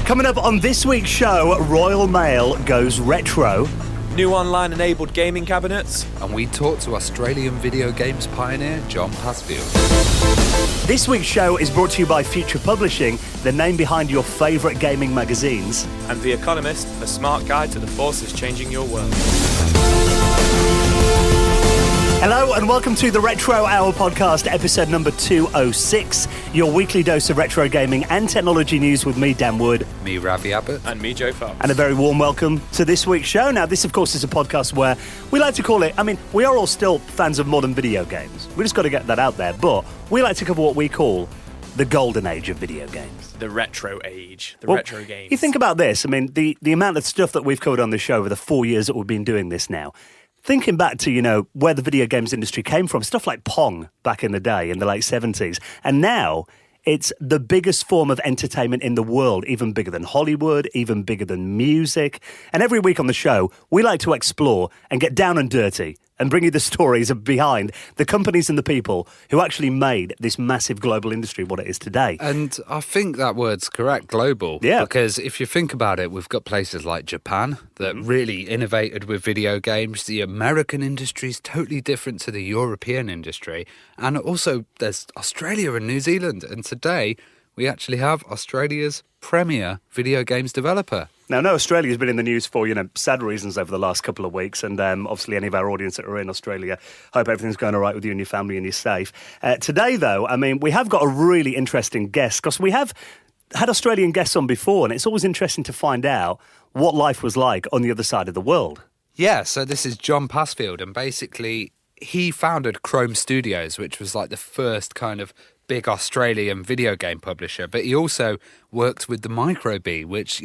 Coming up on this week's show, Royal Mail goes retro. New online-enabled gaming cabinets. And we talk to Australian video games pioneer John Pasfield. This week's show is brought to you by Future Publishing, the name behind your favourite gaming magazines. And The Economist, a smart guide to the forces changing your world. Hello and welcome to the Retro Hour podcast, episode number 206, your weekly dose of retro gaming and technology news with me, Dan Wood. Me, Ravi Abbott. And me, Joe Fox. And a very warm welcome to this week's show. Now, this, of course, is a podcast where we like to call it, we are all still fans of modern video games. We just got to get that out there. But we like to cover what we call the golden age of video games. The retro age, retro games. You think about this, the amount of stuff that we've covered on this show over the 4 years that we've been doing this now. Thinking back to, where the video games industry came from, stuff like Pong back in the day, in the late 70s. And now it's the biggest form of entertainment in the world, even bigger than Hollywood, even bigger than music. And every week on the show, we like to explore and get down and dirty and bring you the stories behind the companies and the people who actually made this massive global industry what it is today. And I think that word's correct, global. Yeah. Because if you think about it, we've got places like Japan that really innovated with video games. The American industry is totally different to the European industry. And also there's Australia and New Zealand. And today we actually have Australia's premier video games developer. Now, I know Australia's been in the news for, sad reasons over the last couple of weeks, and obviously any of our audience that are in Australia, hope everything's going all right with you and your family and you're safe. Today, though, we have got a really interesting guest, because we have had Australian guests on before, and it's always interesting to find out what life was like on the other side of the world. Yeah, so this is John Pasfield, and basically he founded Chrome Studios, which was like the first kind of big Australian video game publisher, but he also worked with the Micro-B, which,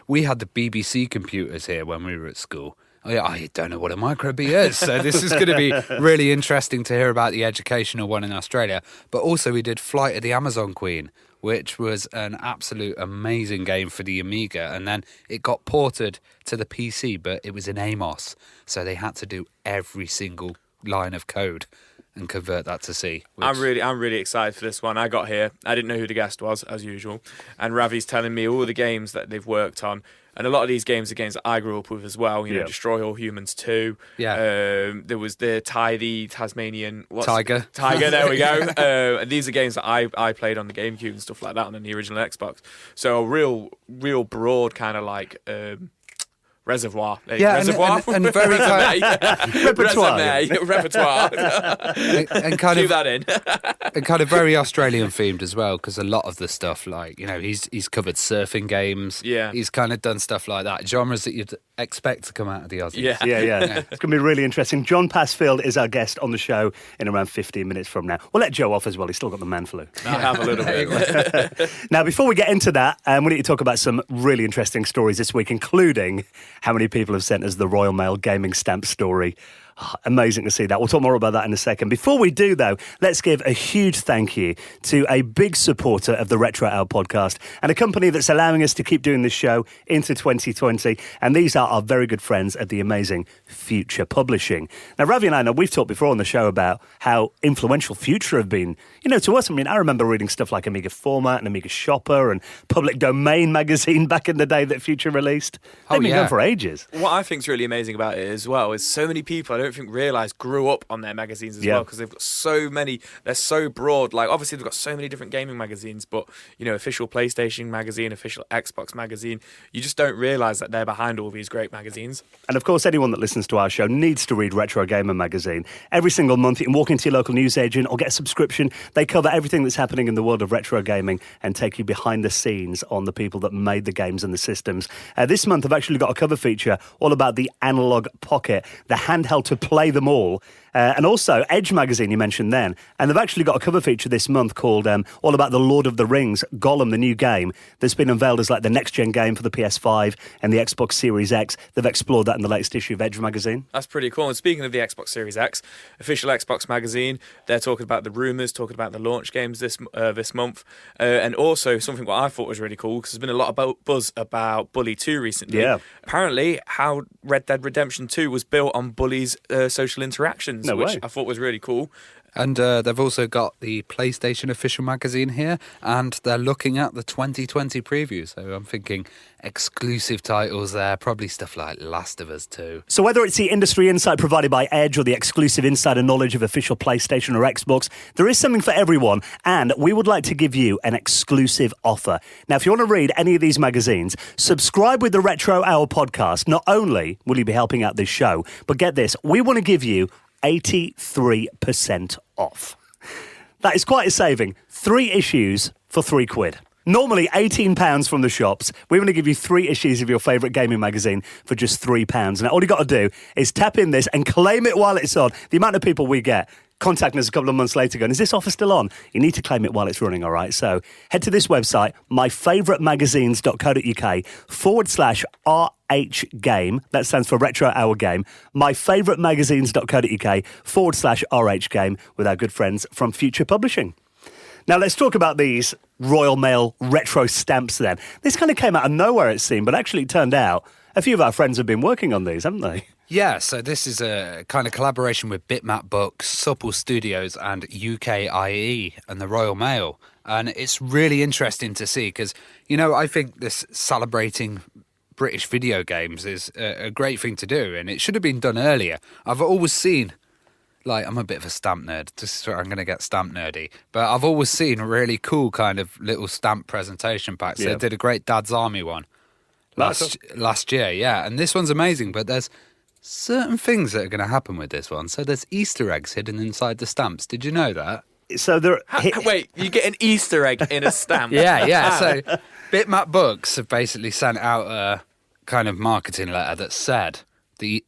we had the BBC computers here when we were at school. I don't know what a Micro-B is, so this is going to be really interesting to hear about the educational one in Australia. But also he did Flight of the Amazon Queen, which was an absolute amazing game for the Amiga, and then it got ported to the PC, but it was in Amos, so they had to do every single line of code and convert that to C. I'm really excited for this one. I got here, I didn't know who the guest was, as usual, and Ravi's telling me all the games that they've worked on, and a lot of these games are games that I grew up with as well. Destroy All Humans 2. Yeah. There was the Tasmanian Tiger. There we go. And these are games that I played on the GameCube and stuff like that, and on the original Xbox. So a real broad kind of like reservoir. Reservoir? And very kind of Repertoire. Repertoire. and kind Do of that in. and kind of very Australian themed as well, because a lot of the stuff, like, he's covered surfing games. Yeah. He's kind of done stuff like that, genres that you'd expect to come out of the Aussies. Yeah. Yeah. It's going to be really interesting. John Pasfield is our guest on the show in around 15 minutes from now. We'll let Joe off as well. He's still got the man flu. I have a little bit. Now, before we get into that, we need to talk about some really interesting stories this week, including how many people have sent us the Royal Mail gaming stamp story. Amazing to see that. We'll talk more about that in a second. Before we do, though, let's give a huge thank you to a big supporter of the Retro Hour podcast and a company that's allowing us to keep doing this show into 2020. And these are our very good friends at the amazing Future Publishing. Now, Ravi and I know we've talked before on the show about how influential Future have been, to us. I remember reading stuff like Amiga Format and Amiga Shopper and Public Domain magazine back in the day that Future released. They've been going for ages. What I think is really amazing about it as well is so many people, I don't think realise, grew up on their magazines as well, because they've got so many, they're so broad. Like, obviously they've got so many different gaming magazines, but official PlayStation magazine, official Xbox magazine, you just don't realise that they're behind all these great magazines. And of course, anyone that listens to our show needs to read Retro Gamer magazine. Every single month you can walk into your local newsagent or get a subscription. They cover everything that's happening in the world of retro gaming and take you behind the scenes on the people that made the games and the systems. This month I've actually got a cover feature all about the Analog Pocket, the handheld to play them all. And also Edge magazine you mentioned then, and they've actually got a cover feature this month called all about the Lord of the Rings, Gollum, the new game that's been unveiled as like the next gen game for the PS5 and the Xbox Series X. They've explored that in the latest issue of Edge magazine. That's pretty cool. And speaking of the Xbox Series X, official Xbox magazine, they're talking about the rumours, talking about the launch games this month, and also something what I thought was really cool, because there's been a lot of buzz about Bully 2 recently. Yeah. Apparently how Red Dead Redemption 2 was built on Bully's social interactions. games, No which way. I thought was really cool. And they've also got the PlayStation official magazine here, and they're looking at the 2020 preview. So I'm thinking exclusive titles there, probably stuff like Last of Us 2. So whether it's the industry insight provided by Edge or the exclusive insider knowledge of official PlayStation or Xbox, there is something for everyone, and we would like to give you an exclusive offer. Now, if you want to read any of these magazines, subscribe with the Retro Hour podcast. Not only will you be helping out this show, but get this, we want to give you 83% off. That is quite a saving. 3 issues for £3. Normally £18 from the shops. We want to give you 3 issues of your favourite gaming magazine for just £3. Now, all you got to do is tap in this and claim it while it's on. The amount of people we get contacting us a couple of months later going, is this offer still on? You need to claim it while it's running, all right? So head to this website, myfavouritemagazines.co.uk/RH Game. That stands for Retro Hour Game. myfavouritemagazines.co.uk/RH Game with our good friends from Future Publishing. Now, let's talk about these Royal Mail retro stamps then. This kind of came out of nowhere, it seemed, but actually it turned out a few of our friends have been working on these, haven't they? Yeah, so this is a kind of collaboration with Bitmap Books, Supple Studios and UKIE and the Royal Mail. And it's really interesting to see because, I think this celebrating British video games is a great thing to do, and it should have been done earlier. I've always seen, I'm a bit of a stamp nerd, I'm going to get stamp nerdy, but I've always seen really cool kind of little stamp presentation packs. Yeah. They did a great Dad's Army one last year, yeah, and this one's amazing, but there's certain things that are going to happen with this one. So there's Easter eggs hidden inside the stamps. Did you know that? So there. Wait, you get an Easter egg in a stamp? Yeah. So Bitmap Books have basically sent out a kind of marketing letter that said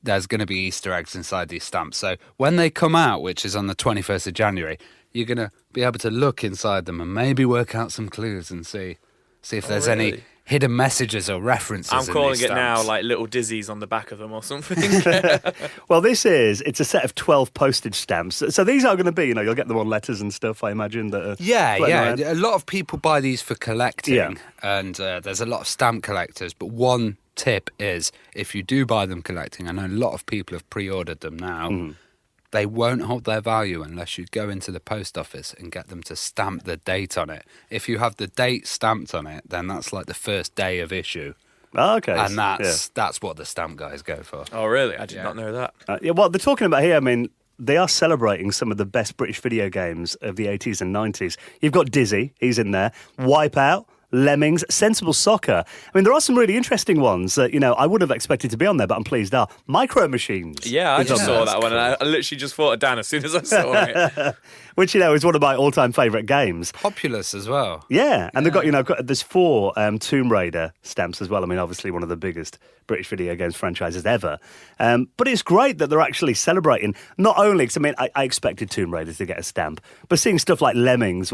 there's going to be Easter eggs inside these stamps. So when they come out, which is on the 21st of January, you're going to be able to look inside them and maybe work out some clues and see if there's any hidden messages or references. I'm in calling these it now stamps. like little dizzies on the back of them or something. Well, it's a set of 12 postage stamps. So these are going to be, you'll get them on letters and stuff, I imagine. That are floating around. A lot of people buy these for collecting, and there's a lot of stamp collectors. But one tip is, if you do buy them collecting, I know a lot of people have pre-ordered them now, they won't hold their value unless you go into the post office and get them to stamp the date on it. If you have the date stamped on it, then that's like the first day of issue. Oh, okay. And that's what the stamp guys go for. Oh, really? I did not know that. What they're talking about here, they are celebrating some of the best British video games of the 80s and 90s. You've got Dizzy, he's in there, Wipeout, Lemmings, Sensible Soccer. There are some really interesting ones that, I wouldn't have expected to be on there, but I'm pleased are. Micro Machines. Yeah, I just saw that one, and I literally just thought of Dan as soon as I saw it. Which, is one of my all-time favourite games. Populous as well. Yeah, and they've got, there's 4 Tomb Raider stamps as well. Obviously one of the biggest British video games franchises ever. But it's great that they're actually celebrating, not only, because I expected Tomb Raider to get a stamp, but seeing stuff like Lemmings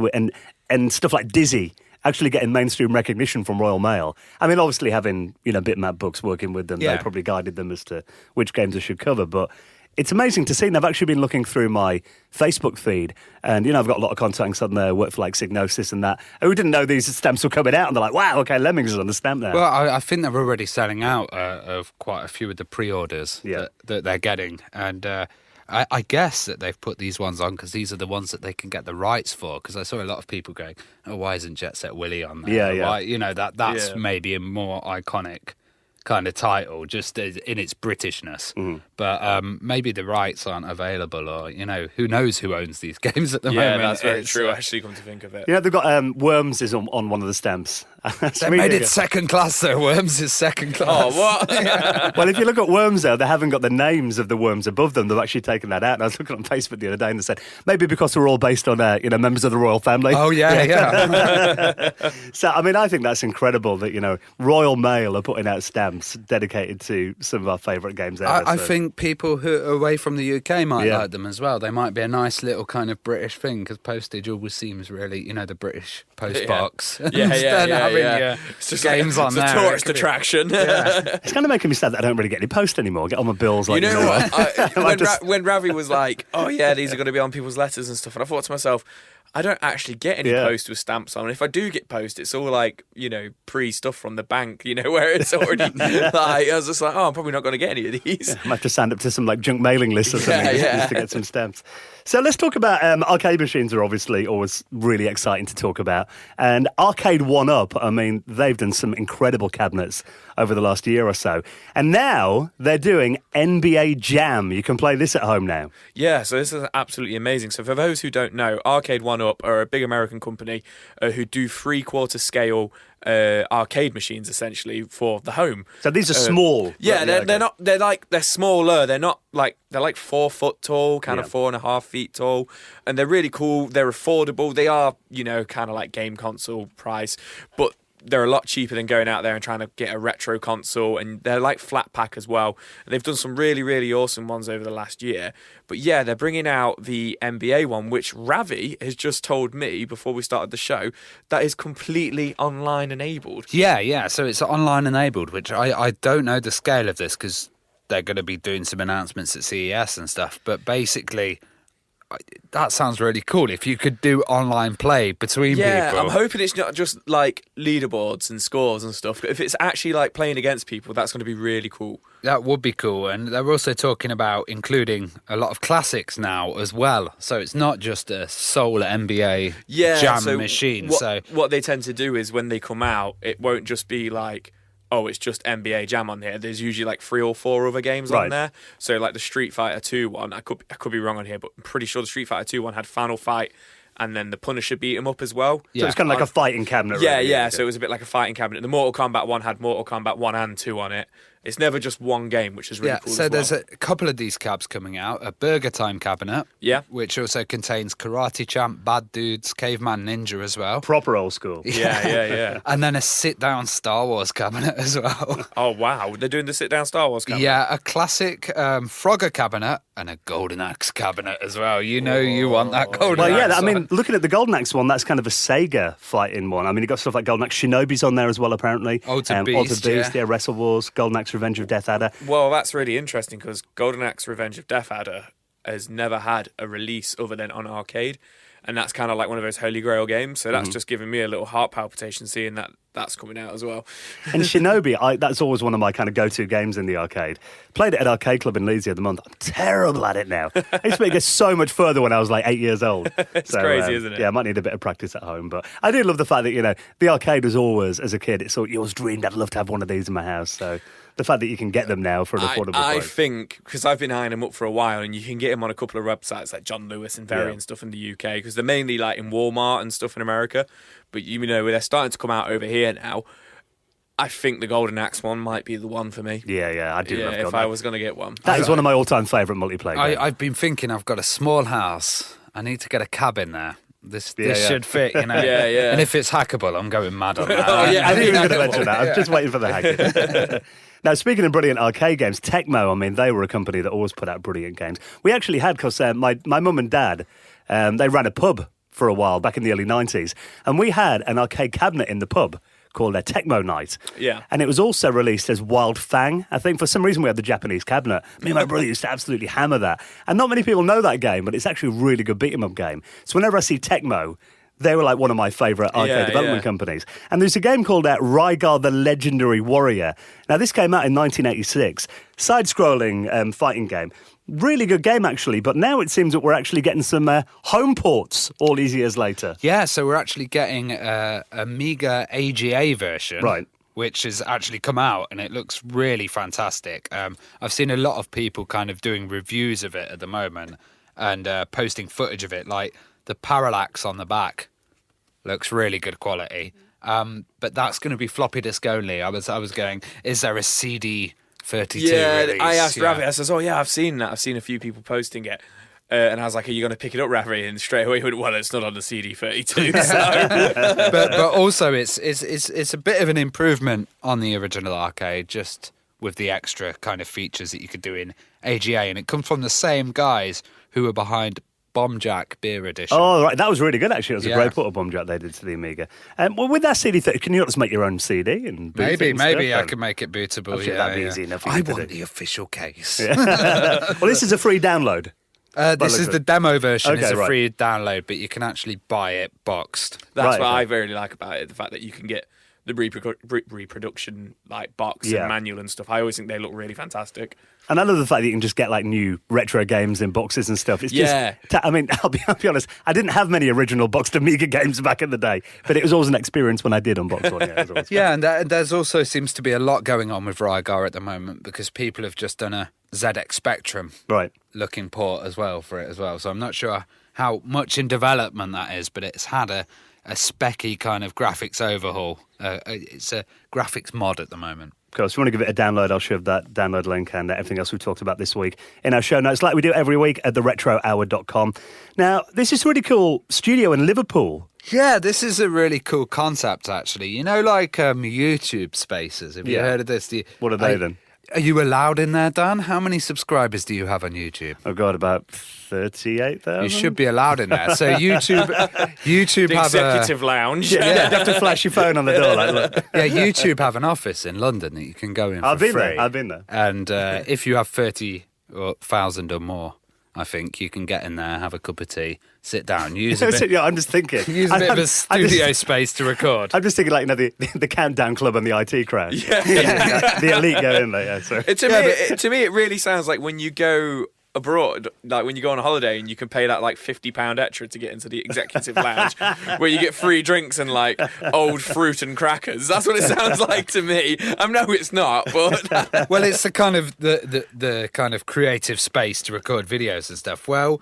and stuff like Dizzy actually getting mainstream recognition from Royal Mail. Obviously having, Bitmap Books working with them, they probably guided them as to which games they should cover, but it's amazing to see. And I've actually been looking through my Facebook feed, and, I've got a lot of contacts on there, work for like Signosis and that, who didn't know these stamps were coming out, and they're like, wow, okay, Lemmings is on the stamp now. Well, I think they're already selling out of quite a few of the pre-orders that they're getting, and I guess that they've put these ones on because these are the ones that they can get the rights for. Because I saw a lot of people going, "Oh, why isn't Jet Set Willy on there?" Yeah. Why, that's maybe a more iconic kind of title, just in its Britishness. But maybe the rights aren't available, or who knows who owns these games at the moment. Yeah, that's very true. Actually, come to think of it, they've got Worms is on one of the stamps. They made it second class, though. Worms is second class. Oh, what? Well, if you look at Worms, though, they haven't got the names of the worms above them. They've actually taken that out. And I was looking on Facebook the other day, and they said maybe because we're all based on members of the royal family. Oh yeah. So I think that's incredible that Royal Mail are putting out stamps dedicated to some of our favourite games ever. I think people who are away from the UK might like them as well. They might be a nice little kind of British thing, because postage always seems really, the British post box. Yeah. It's just games on there. It's a tourist attraction. It's kind of making me sad that I don't really get any post anymore. Get on my bills. Like, you know what? When Ravi was like, "Oh yeah, these are going to be on people's letters and stuff," and I thought to myself, I don't actually get any Yeah. post with stamps on. If I do get post, it's all like, pre-stuff from the bank, where it's already like, I was just like, I'm probably not going to get any of these. I might have to stand up to some like junk mailing lists or something just to get some stamps. So let's talk about arcade machines are obviously always really exciting to talk about. And Arcade 1UP, I mean, they've done some incredible cabinets over the last year or so. And now they're doing NBA Jam. You can play this at home now. Yeah, so this is absolutely amazing. So for those who don't know, Arcade 1UP are a big American company who do 3/4 scale arcade machines essentially for the home. So these are small. Yeah, they're smaller. They're like 4 foot tall, kind of 4.5 feet tall, and they're really cool. They're affordable. They are, kind of like game console price, but they're a lot cheaper than going out there and trying to get a retro console, and they're like flat pack as well. They've done some really, really awesome ones over the last year. But yeah, they're bringing out the NBA one, which Ravi has just told me before we started the show, that is completely online enabled. Yeah. So it's online enabled, which I don't know the scale of this because they're going to be doing some announcements at CES and stuff. But basically, that sounds really cool. If you could do online play between people. Yeah, I'm hoping it's not just like leaderboards and scores and stuff. If it's actually like playing against people, that's going to be really cool. That would be cool. And they're also talking about including a lot of classics now as well. So it's not just a sole NBA Jam machine. What they tend to do is when they come out, it won't just be like, it's just NBA Jam on here. There's usually like 3 or 4 other games on there. So like the Street Fighter 2 one, I could be wrong on here, but I'm pretty sure the Street Fighter 2 one had Final Fight and then the Punisher beat him up as well. Yeah. So it's kind of like a fighting cabinet. Yeah, really, yeah. So it was a bit like a fighting cabinet. The Mortal Kombat one had Mortal Kombat 1 and 2 on it. It's never just one game, which is really cool. So there's a couple of these cabs coming out. A Burger Time cabinet, which also contains Karate Champ, Bad Dudes, Caveman Ninja as well. Proper old school. Yeah. And then a sit-down Star Wars cabinet as well. Oh, wow. They're doing the sit-down Star Wars cabinet? Yeah, a classic Frogger cabinet and a Golden Axe cabinet as well. You want that Golden Axe. Well, yeah, I mean, looking at the Golden Axe one, that's kind of a Sega fighting one. I mean, you've got stuff like Golden Axe Shinobi's on there as well, apparently. Altered Beast, Wrestle Wars, Golden Axe Revenge of Death Adder. Well, that's really interesting because Golden Axe Revenge of Death Adder has never had a release other than on arcade, and that's kind of like one of those holy grail games. So that's just giving me a little heart palpitation seeing that's coming out as well. And Shinobi, that's always one of my kind of go-to games in the arcade. Played it at Arcade Club in Leeds the other month. I'm terrible at it now. I used to get so much further when I was like 8 years old. It's crazy, isn't it? Yeah, I might need a bit of practice at home. But I do love the fact that, the arcade was always, as a kid, it's sort of yours dreamed. I'd love to have one of these in my house. So the fact that you can get them now for an affordable price. I think, because I've been eyeing them up for a while, and you can get them on a couple of websites like John Lewis and Very and stuff in the UK, because they're mainly like in Walmart and stuff in America. But, they're starting to come out over here now. I think the Golden Axe one might be the one for me. Yeah, I do love Golden Axe. If I was going to get one. That is one of my all-time favourite multiplayer games. I've been thinking I've got a small house. I need to get a cabin there. This should fit, Yeah. And if it's hackable, I'm going mad on that. I didn't even going to mention that. I was just waiting for the hacking. Now, speaking of brilliant arcade games, Tecmo, I mean, they were a company that always put out brilliant games. We actually had, because my mum and dad, they ran a pub for a while back in the early 90s, and we had an arcade cabinet in the pub called a Tecmo Night. Yeah. And it was also released as Wild Fang. I think for some reason we had the Japanese cabinet. Me and my brother used to absolutely hammer that. And not many people know that game, but it's actually a really good beat-em-up game. So whenever I see Tecmo, they were like one of my favourite arcade development companies. And there's a game called Rygar the Legendary Warrior. Now, this came out in 1986. Side-scrolling fighting game. Really good game, actually. But now it seems that we're actually getting some home ports all these years later. Yeah, so we're actually getting a Amiga AGA version. Right. Which has actually come out, and it looks really fantastic. I've seen a lot of people kind of doing reviews of it at the moment and posting footage of it. Like, the parallax on the back looks really good quality. But that's going to be floppy disk only. I was going, is there a CD 32 release? I asked Ravi, I says, I've seen that. I've seen a few people posting it. And I was like, are you going to pick it up, Ravi? And straight away he went, well, it's not on the CD 32. So. but also it's a bit of an improvement on the original arcade, just with the extra kind of features that you could do in AGA. And it comes from the same guys who were behind Bomb Jack Beer Edition. Oh, right. That was really good, actually. It was a great put of Bomb Jack they did to the Amiga. Well, with that CD, can you not just make your own CD? And boot it and maybe stuff, I can make it bootable. That'd be easy enough. I want the official case. Well, this is a free download. This is the demo version. Okay, It's a right. free download, but you can actually buy it boxed. That's Right, what okay. I really like about it, the fact that you can get the reproduction like box Yeah. and manual and stuff. I always think they look really fantastic. And I love the fact that you can just get like new retro games in boxes and stuff. It's Yeah. just, I mean, I'll be honest, I didn't have many original boxed Amiga games back in the day, but it was always an experience when I did unbox one. Yeah, it was always fun. Yeah, and there's also seems to be a lot going on with Rygar at the moment because people have just done a ZX Spectrum Right. looking port as well for it as well. So I'm not sure how much in development that is, but it's had a specky kind of graphics overhaul. It's a graphics mod at the moment. Of course, if you want to give it a download, I'll shove that download link and everything else we've talked about this week in our show notes, like we do every week at theretrohour.com. Now, this is a really cool studio in Liverpool. Yeah, this is a really cool concept, actually. You know, like YouTube Spaces. Have you Yeah. heard of this? What are they then? Are you allowed in there, Dan? How many subscribers do you have on YouTube? I've got about 38,000. You should be allowed in there. So YouTube The have executive lounge. Yeah, you have to flash your phone on the door. Like, look. YouTube have an office in London that you can go in for I've been free. there. I've been there. And if you have 30,000 or more, I think you can get in there, have a cup of tea, sit down, use a bit, Yeah, I'm just thinking. use a bit of a I'm studio just- space to record. I'm just thinking, like, you know, the countdown club and the IT crowd. Yeah. The elite go in there. Yeah, so. To me, it really sounds like when you go abroad, like when you go on a holiday and you can pay that like £50 extra to get into the executive lounge, where you get free drinks and like old fruit and crackers. That's what it sounds like to me. I know it's not, but Well, it's the kind of the kind of creative space to record videos and stuff. Well,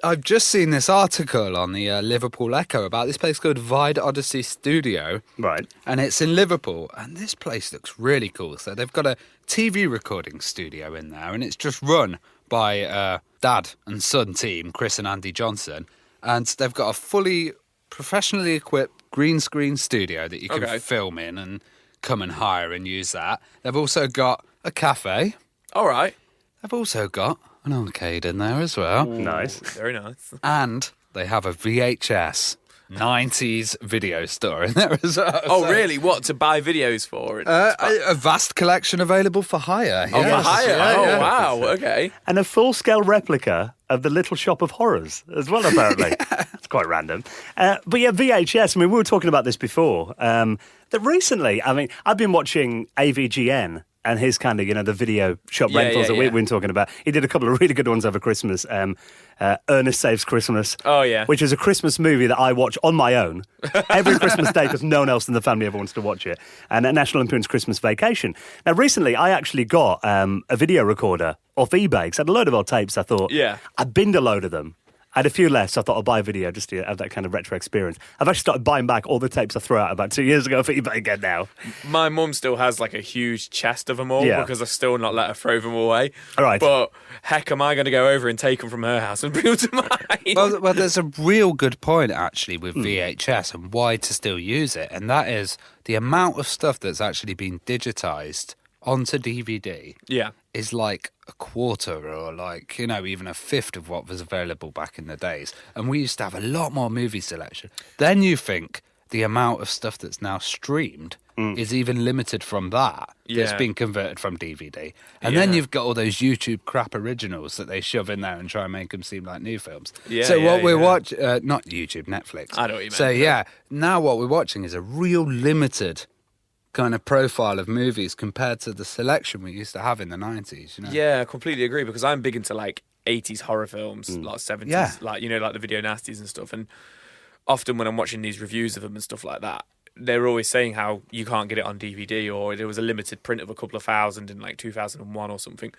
I've just seen this article on the Liverpool Echo about this place called Vide Odyssey Studio. Right. And it's in Liverpool, and this place looks really cool. So they've got a TV recording studio in there, and it's just run by dad and son team, Chris and Andy Johnson. And they've got a fully professionally equipped green screen studio that you can Okay. film in and come and hire and use that. They've also got a cafe. all right. They've also got an arcade in there as well. Nice. Very nice. And they have a VHS 90s video store in there as well. Oh, So, really? What, to buy videos for? a vast collection available for hire. Oh, Yes. for hire? Yeah, Oh, yeah. wow. Okay. And a full-scale replica of the Little Shop of Horrors as well, apparently. It's quite random. But yeah, VHS, I mean, we were talking about this before. That recently, I mean, I've been watching AVGN and his kind of, you know, the video shop Yeah, rentals yeah, that we've yeah. been talking about. He did a couple of really good ones over Christmas. Ernest Saves Christmas. Oh, yeah. Which is a Christmas movie that I watch on my own every Christmas day because no one else in the family ever wants to watch it. And at National Lampoon's Christmas Vacation. Now, recently, I actually got a video recorder off eBay because I had a load of old tapes. I thought, Yeah. I binned a load of them. I had a few left, so I thought I'd buy a video just to have that kind of retro experience. I've actually started buying back all the tapes I threw out about 2 years ago for eBay again now. My mum still has like a huge chest of them all Yeah. because I've still not let her throw them away. All right. But heck, am I going to go over and take them from her house and bring them to mine? Well, there's a real good point actually with VHS and why to still use it, and that is the amount of stuff that's actually been digitized onto DVD yeah. is like a quarter or like, you know, even a fifth of what was available back in the days. And we used to have a lot more movie selection. Then you think the amount of stuff that's now streamed is even limited from that. That's Yeah. been converted from DVD. And then you've got all those YouTube crap originals that they shove in there and try and make them seem like new films. Yeah, so yeah, what we're yeah. watching, not YouTube, Netflix. I know what you meant. So yeah, now what we're watching is a real limited kind of profile of movies compared to the selection we used to have in the 90s, you know? Yeah, I completely agree because I'm big into like 80s horror films, like 70s, Yeah. like, you know, like the video nasties and stuff. And often when I'm watching these reviews of them and stuff like that, they're always saying how you can't get it on DVD or there was a limited print of a couple of thousand in like 2001 or something.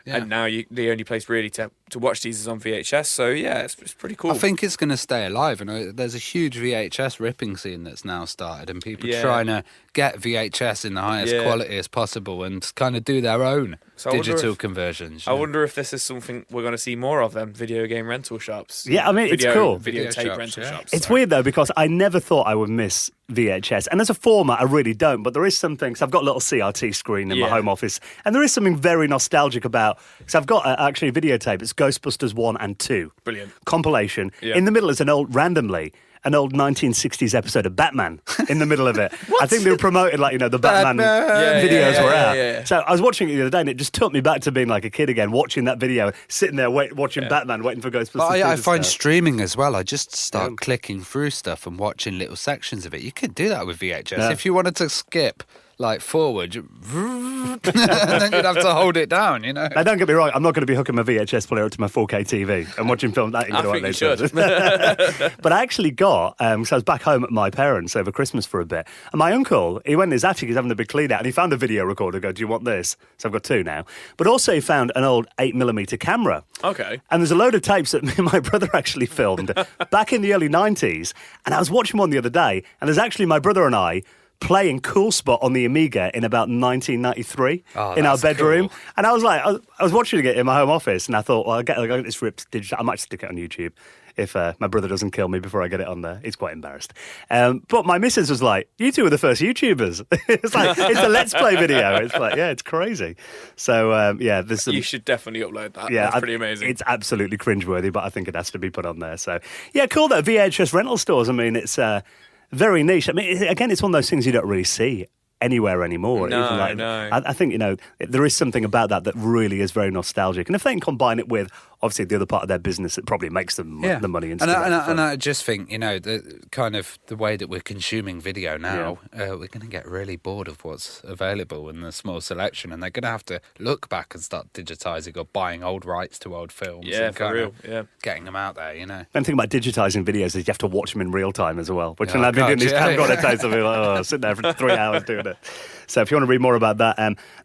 Yeah. And now the only place really to watch these is on VHS. So yeah, it's pretty cool. I think it's going to stay alive, and there's a huge VHS ripping scene that's now started, and people Yeah. trying to get VHS in the highest Yeah. quality as possible and kind of do their own So I wonder digital if- conversions. you I know? wonder if this is something we're going to see more of them, video game rental shops. Yeah, I mean, it's cool. Videotape Video shops, rental yeah. shops. It's sorry. weird, though, because I never thought I would miss VHS. And as a format, I really don't. But there is something, because I've got a little CRT screen in my Yeah. home office. And there is something very nostalgic about, because I've got actually a videotape. It's Ghostbusters 1 and 2. Brilliant. Compilation. Yeah. In the middle is an old, randomly, an old 1960s episode of Batman in the middle of it. I think they were promoting, like, the Batman videos were out. Yeah. So I was watching it the other day, and it just took me back to being like a kid again, watching that video, sitting there watching Batman, waiting for Ghostbusters. I find streaming as well. I just start clicking through stuff and watching little sections of it. You could do that with VHS. Yeah. If you wanted to skip forward, then you'd have to hold it down, Now, don't get me wrong, I'm not going to be hooking my VHS player up to my 4K TV and watching films. That ain't going to work think you later. But I actually got, so I was back home at my parents' over Christmas for a bit, and my uncle, he went in his attic, he's having a big clean out, and he found a video recorder. Do you want this? So I've got 2 now. But also he found an old 8mm camera. Okay. And there's a load of tapes that me and my brother actually filmed back in the early 90s, and I was watching one the other day, and there's actually my brother and I playing Cool Spot on the Amiga in about 1993 in our bedroom. Cool. And I was like, I was watching it in my home office, and I thought, well, I'll get this ripped digital. I might stick it on YouTube if my brother doesn't kill me before I get it on there. He's quite embarrassed. But my missus was like, you two were the first YouTubers. It's like, it's a Let's Play video. It's like, yeah, it's crazy. So, there's some... You should definitely upload that. Yeah, that's pretty amazing. It's absolutely cringeworthy, but I think it has to be put on there. So, yeah, cool, that VHS rental stores. I mean, it's... very niche. I mean, again, it's one of those things you don't really see anywhere anymore. No. I think, there is something about that really is very nostalgic. And if they can combine it with, obviously, the other part of their business, it probably makes them the money. And I just think, the kind of the way that we're consuming video now, we're going to get really bored of what's available in the small selection, and they're going to have to look back and start digitising or buying old rights to old films. Yeah, and for real. Yeah. Getting them out there, The thing about digitising videos is you have to watch them in real time as well, which when I've been God, doing these camcorder tapes, I've been like, sit there for 3 hours doing it. So if you want to read more about that,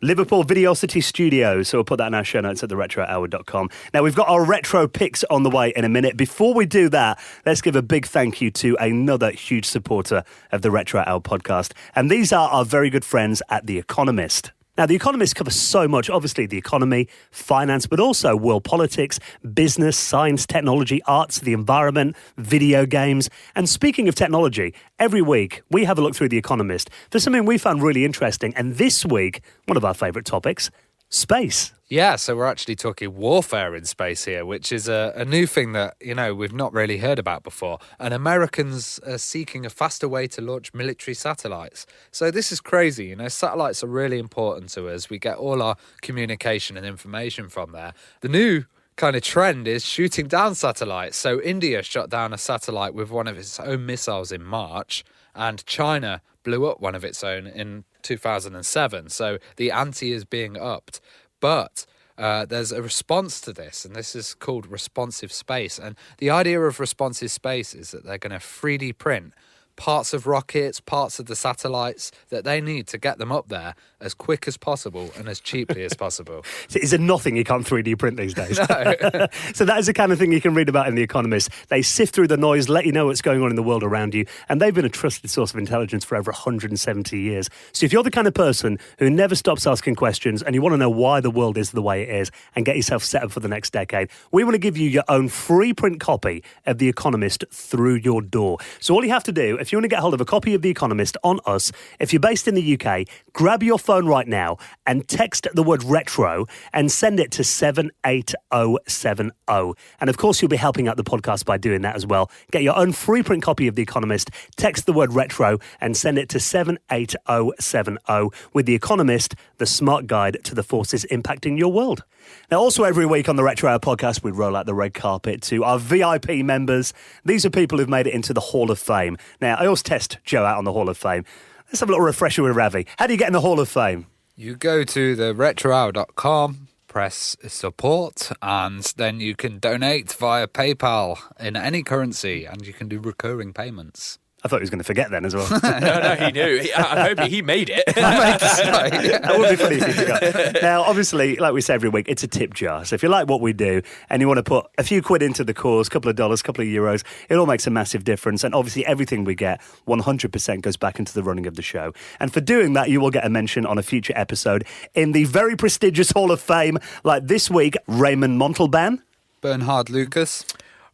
Liverpool Videocity Studios, so we'll put that in our show notes at theretrohour.com. Now, we've got our retro picks on the way in a minute. Before we do that, let's give a big thank you to another huge supporter of the Retro Hour podcast, and these are our very good friends at The Economist. Now, The Economist covers so much, obviously the economy, finance, but also world politics, business, science, technology, arts, the environment, video games. And speaking of technology, every week we have a look through The Economist for something we found really interesting. And this week, one of our favourite topics, space. Yeah, so we're actually talking warfare in space here, which is a new thing that, we've not really heard about before. And Americans are seeking a faster way to launch military satellites. So this is crazy. Satellites are really important to us. We get all our communication and information from there. The new kind of trend is shooting down satellites. So India shot down a satellite with one of its own missiles in March, and China blew up one of its own in 2007. So the ante is being upped. But there's a response to this, and this is called responsive space. And the idea of responsive space is that they're going to 3D print parts of rockets, parts of the satellites that they need to get them up there as quick as possible and as cheaply as possible. So is there nothing you can't 3D print these days? No. So that is the kind of thing you can read about in The Economist. They sift through the noise, let you know what's going on in the world around you, and they've been a trusted source of intelligence for over 170 years. So if you're the kind of person who never stops asking questions and you want to know why the world is the way it is and get yourself set up for the next decade, we want to give you your own free print copy of The Economist through your door. So all you have to do, if you want to get hold of a copy of The Economist on us, if you're based in the UK, grab your phone right now and text the word retro and send it to 78070. And of course, you'll be helping out the podcast by doing that as well. Get your own free print copy of The Economist, text the word retro and send it to 78070 with The Economist, the smart guide to the forces impacting your world. Now, also every week on the Retro Hour podcast, we roll out the red carpet to our VIP members. These are people who've made it into the Hall of Fame. Now, I always test Joe out on the Hall of Fame. Let's have a little refresher with Ravi. How do you get in the Hall of Fame? You go to the retrohour.com, press support, and then you can donate via PayPal in any currency, and you can do recurring payments. I thought he was going to forget then as well. No, he knew. I hope he made it. That would be funny if he forgot. Now, obviously, like we say every week, it's a tip jar. So if you like what we do and you want to put a few quid into the cause, a couple of dollars, a couple of euros, it all makes a massive difference. And obviously, everything we get, 100% goes back into the running of the show. And for doing that, you will get a mention on a future episode in the very prestigious Hall of Fame, like this week, Raymond Montalban, Bernhard Lucas,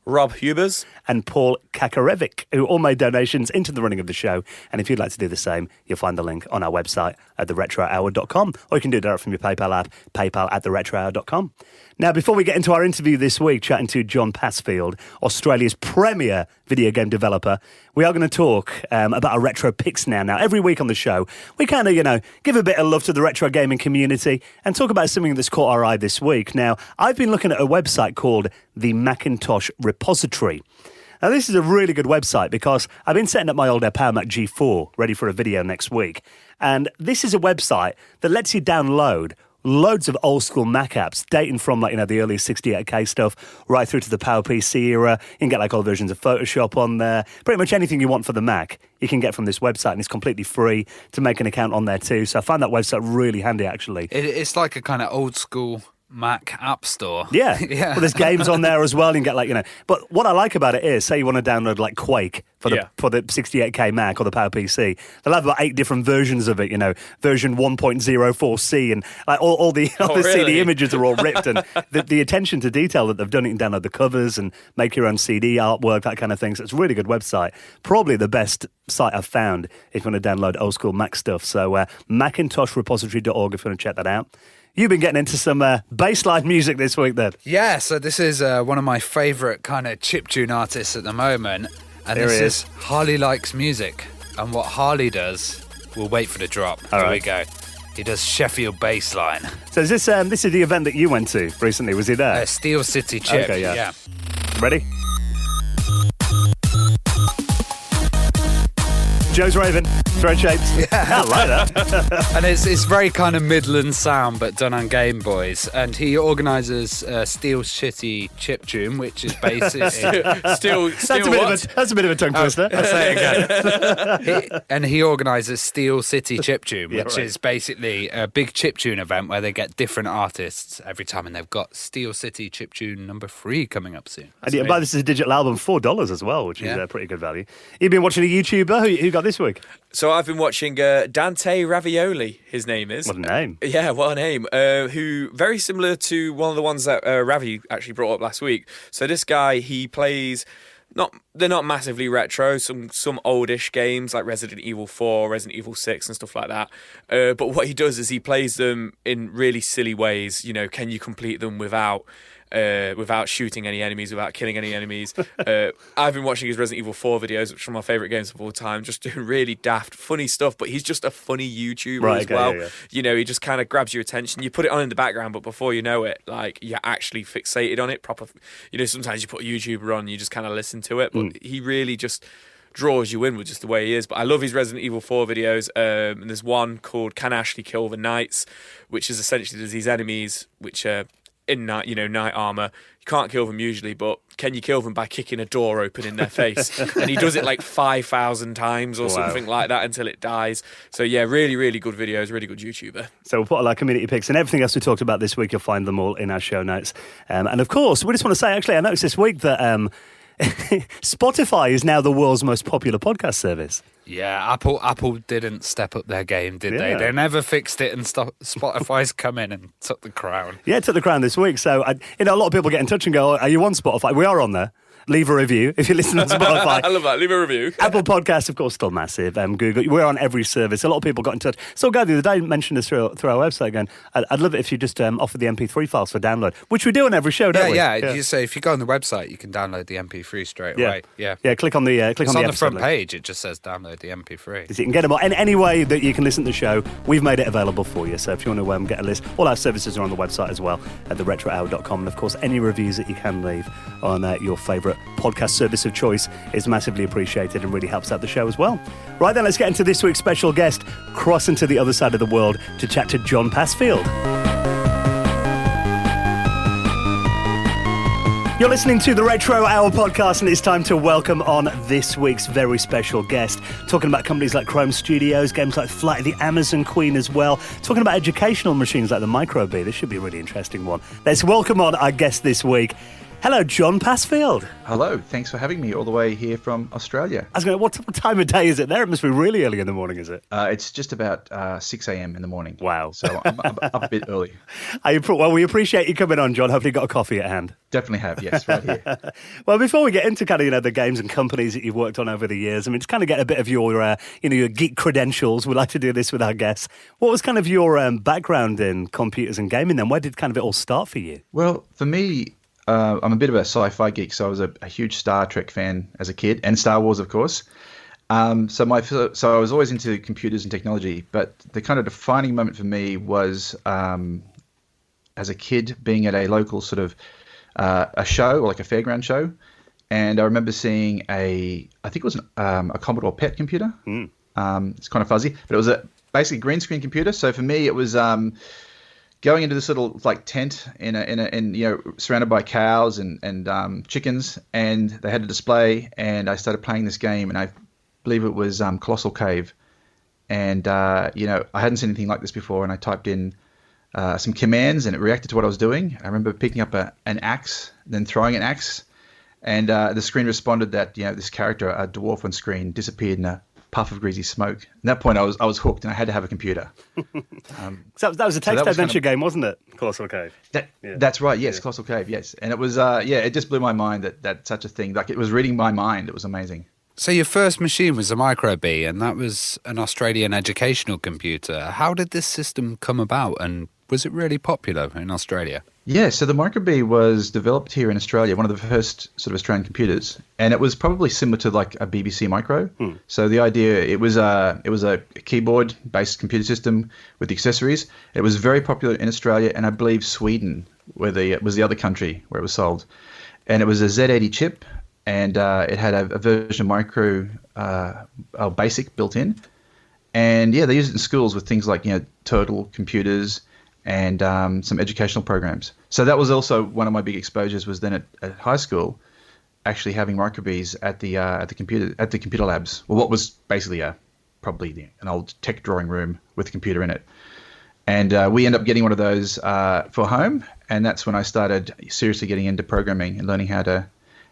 Rob Hubers, and Paul Kakarevic, who all made donations into the running of the show. And if you'd like to do the same, you'll find the link on our website at theretrohour.com, or you can do it direct from your PayPal app, paypal@theretrohour.com. Now, before we get into our interview this week, chatting to John Passfield, Australia's premier video game developer, we are going to talk about our retro picks now. Now, every week on the show, we kind of, give a bit of love to the retro gaming community and talk about something that's caught our eye this week. Now, I've been looking at a website called the Macintosh Repository. Now, this is a really good website because I've been setting up my old Power Mac G4 ready for a video next week. And this is a website that lets you download loads of old school Mac apps dating from the early 68K stuff right through to the PowerPC era. You can get all versions of Photoshop on there. Pretty much anything you want for the Mac, you can get from this website, and it's completely free to make an account on there too. So I find that website really handy, actually. It's like a kind of old school Mac app store. Yeah. Well, there's games on there as well. You can get But what I like about it is, say you want to download Quake for the 68K Mac or the PowerPC, they'll have about 8 different versions of it. Version 1.04C, and all the CD images are all ripped, and the attention to detail that they've done, you can download the covers and make your own CD artwork, that kind of thing. So it's a really good website. Probably the best site I've found if you want to download old school Mac stuff. So MacintoshrRepository.org if you want to check that out. You've been getting into some bassline music this week, then. Yeah, so this is one of my favourite kind of chiptune artists at the moment. And Here this he is Harley Likes Music. And what Harley does, we'll wait for the drop. Here we go. He does Sheffield bassline. So is this is the event that you went to recently? Was he there? Steel City Chip. Okay, yeah. Ready? Joe's Raven, thread shapes. Yeah. I like that. And it's very kind of Midland sound, but done on Game Boys. And he organises Steel City Chiptune, which is basically That's a bit of a tongue twister. I'll say it again. And he organises Steel City Chiptune, which is basically a big chiptune event where they get different artists every time, and they've got Steel City Chiptune number 3 coming up soon. And you can buy this as a digital album, $4 as well, which is pretty good value. You've been watching a YouTuber who got this week? So I've been watching Dante Ravioli, his name is. What a name. Yeah, what a name. Who, very similar to one of the ones that Ravi actually brought up last week. So this guy, he plays... They're not massively retro, some oldish games like Resident Evil 4, Resident Evil 6 and stuff like that. But what he does is he plays them in really silly ways. Can you complete them without shooting any enemies, without killing any enemies? I've been watching his Resident Evil 4 videos, which are my favourite games of all time, just doing really daft, funny stuff, but he's just a funny YouTuber as well. Yeah. He just kind of grabs your attention. You put it on in the background, but before you know it, you're actually fixated on it. Proper, sometimes you put a YouTuber on and you just kind of listen to it, but he really just draws you in with just the way he is. But I love his Resident Evil 4 videos. And there's one called Can Ashley Kill the Knights, which is essentially there's these enemies which are in night armor. You can't kill them usually, but can you kill them by kicking a door open in their face? And he does it 5,000 times or something like that until it dies. So yeah, really, really good videos, really good YouTuber. So we'll put all our community picks and everything else we talked about this week. You'll find them all in our show notes. And of course, we just want to say, actually, I noticed this week that Spotify is now the world's most popular podcast service. Yeah, Apple didn't step up their game, did they? They never fixed it, and Spotify's come in and took the crown. Yeah, took the crown this week. So, a lot of people get in touch and go, are you on Spotify? We are on there. Leave a review if you listen to Spotify. I love that. Leave a review. Apple Podcasts, of course, still massive. Google, we're on every service. A lot of people got in touch. So, a guy the other day mentioned us through our website again. I'd love it if you just offer the MP3 files for download, which we do on every show, don't we? Yeah. So if you go on the website, you can download the MP3 straight away. Yeah. Click on the it's on the front page. It just says download the MP3. You can get them all. And any way that you can listen to the show, we've made it available for you. So if you want to get a list, all our services are on the website as well at theretrohour.com. And of course, any reviews that you can leave on your favourite podcast service of choice is massively appreciated and really helps out the show as well. Right then, let's get into this week's special guest, crossing to the other side of the world to chat to John Passfield. You're listening to the Retro Hour podcast, and it's time to welcome on this week's very special guest, talking about companies like Chrome Studios, games like Flight of the Amazon Queen as well, talking about educational machines like the Micro B. This should be a really interesting one. Let's welcome on our guest this week, Hello, John Passfield. Hello, thanks for having me all the way here from Australia. I was going, what time of day is it there? It must be really early in the morning, is it? It's just about 6 a.m. in the morning. Wow. So I'm up a bit early. Well, we appreciate you coming on, John. Hopefully you got a coffee at hand. Definitely have, yes, right here. Well, before we get into kind of, the games and companies that you've worked on over the years, I mean, to kind of get a bit of your, your geek credentials, we like to do this with our guests. What was kind of your background in computers and gaming then? Where did kind of it all start for you? Well, for me, I'm a bit of a sci-fi geek, so I was a huge Star Trek fan as a kid, and Star Wars, of course. So I was always into computers and technology, but the kind of defining moment for me was as a kid being at a local sort of a show, or like a fairground show, and I remember seeing I think it was a Commodore PET computer. It's kind of fuzzy, but it was a basically green screen computer. So for me, it was going into this little like tent in surrounded by cows and chickens, and they had a display, and I started playing this game, and I believe it was Colossal Cave, and I hadn't seen anything like this before, and I typed in some commands, and it reacted to what I was doing. I remember picking up an axe, then throwing an axe, and the screen responded that this character, a dwarf on screen, disappeared in a puff of greasy smoke. At that point, I was hooked, and I had to have a computer. So that was a text adventure game, wasn't it? Colossal Cave. That's right. Yes, Colossal Cave. Yes, and it was. It just blew my mind that such a thing. Like, it was reading my mind. It was amazing. So your first machine was a Micro B, and that was an Australian educational computer. How did this system come about, and was it really popular in Australia? Yeah, so the Micro B was developed here in Australia, one of the first sort of Australian computers, and it was probably similar to like a BBC Micro. So the idea, it was a keyboard-based computer system with the accessories. It was very popular in Australia, and I believe Sweden was the other country where it was sold. And it was a Z80 chip, and it had a version of Micro Basic built in. And yeah, they used it in schools with things like Turtle computers and some educational programs. So that was also one of my big exposures, was then at high school, actually having microbes at the computer labs. Well, what was basically probably an old tech drawing room with a computer in it. And we ended up getting one of those for home, and that's when I started seriously getting into programming and learning how to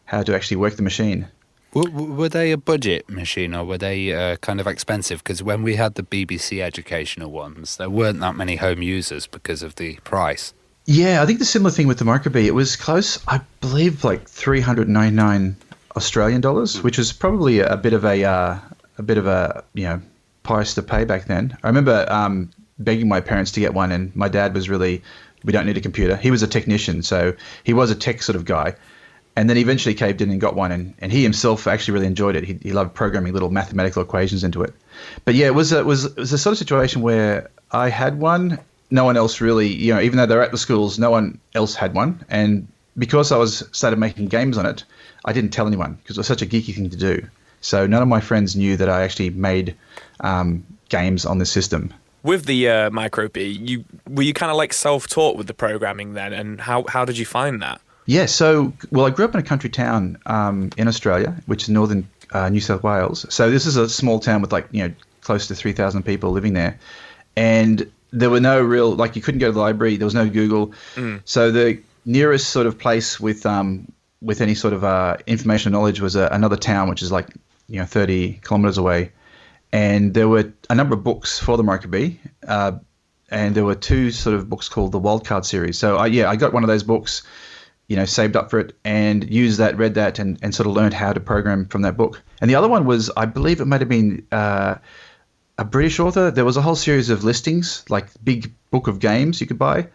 actually work the machine. Were they a budget machine, or were they kind of expensive? Because when we had the BBC educational ones, there weren't that many home users because of the price. Yeah, I think the similar thing with the Micro B, it was close, I believe, like 399 Australian dollars, which was probably a bit of a price to pay back then. I remember begging my parents to get one, and my dad was really, we don't need a computer. He was a technician, so he was a tech sort of guy. And then he eventually caved in and got one, and he himself actually really enjoyed it. He loved programming little mathematical equations into it. But yeah, it was a sort of situation where I had one. No one else really, even though they're at the schools, no one else had one. And because I started making games on it, I didn't tell anyone because it was such a geeky thing to do. So none of my friends knew that I actually made games on the system. With the Micro B, were you kind of like self-taught with the programming then, and how did you find that? Yeah, I grew up in a country town in Australia, which is northern New South Wales. So this is a small town with close to 3,000 people living there. And there were no real, you couldn't go to the library, there was no Google. So the nearest sort of place with any sort of information and knowledge was another town, which is 30 kilometers away. And there were a number of books for the Micro B, and there were two sort of books called the Wildcard series. So I got one of those books, saved up for it, and used that, read that, and sort of learned how to program from that book. And the other one was, I believe it might have been a British author. There was a whole series of listings, like big book of games you could buy.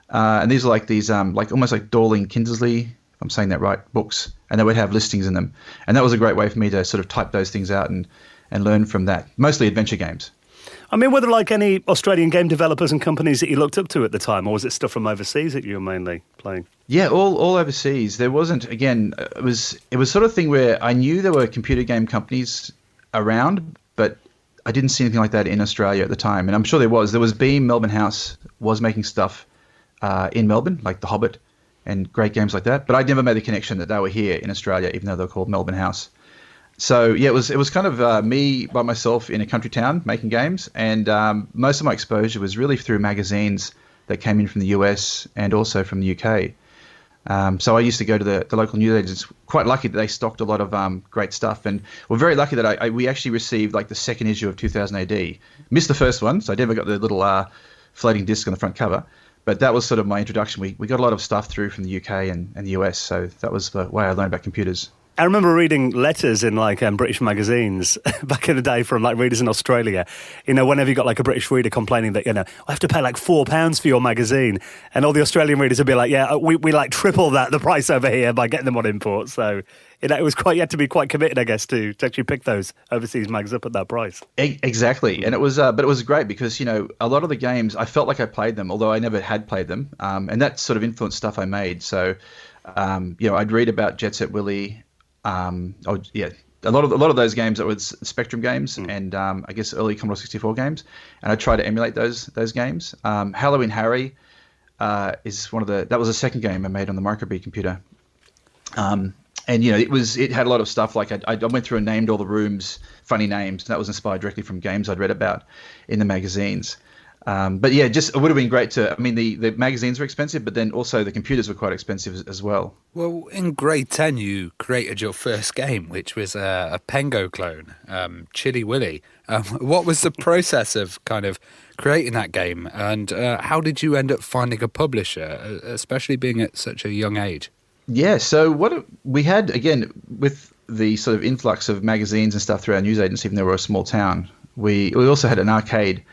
And these are almost like Dorling Kindersley, if I'm saying that right, books. And they would have listings in them. And that was a great way for me to sort of type those things out and learn from that. Mostly adventure games. I mean, were there any Australian game developers and companies that you looked up to at the time, or was it stuff from overseas that you were mainly playing? Yeah, all overseas. There wasn't, again, it was sort of thing where I knew there were computer game companies around, but I didn't see anything like that in Australia at the time. And I'm sure there was. There was Beam, Melbourne House was making stuff in Melbourne, like The Hobbit and great games like that. But I never made the connection that they were here in Australia, even though they're called Melbourne House. So yeah, it was kind of me by myself in a country town making games, and most of my exposure was really through magazines that came in from the US and also from the UK. So I used to go to the local newsagents. Quite lucky that they stocked a lot of great stuff, and we're very lucky that we actually received like the second issue of 2000 AD. Missed the first one, so I never got the little floating disc on the front cover. But that was sort of my introduction. We got a lot of stuff through from the UK and the US, so that was the way I learned about computers. I remember reading letters in like British magazines back in the day from like readers in Australia. You know, whenever you got like a British reader complaining that, I have to pay like £4 for your magazine. And all the Australian readers would be like, yeah, we like triple the price over here by getting them on import. So, it was you had to be quite committed, I guess, to actually pick those overseas mags up at that price. Exactly. And it was, but it was great because, a lot of the games, I felt like I played them, although I never had played them. And that sort of influenced stuff I made. So, I'd read about Jet Set Willy. A lot of those games that were Spectrum games and I guess early Commodore 64 games, and I try to emulate those games. Halloween Harry is that was the second game I made on the micro:bit computer, and it had a lot of stuff like I went through and named all the rooms funny names, and that was inspired directly from games I'd read about in the magazines. But yeah, it would have been great the magazines were expensive, but then also the computers were quite expensive as well. Well, in grade 10, you created your first game, which was a Pengo clone, Chili Willy. What was the process of kind of creating that game, and how did you end up finding a publisher, especially being at such a young age? Yeah, so what we had, again, with the sort of influx of magazines and stuff through our newsagents, even though we're a small town, we also had an arcade.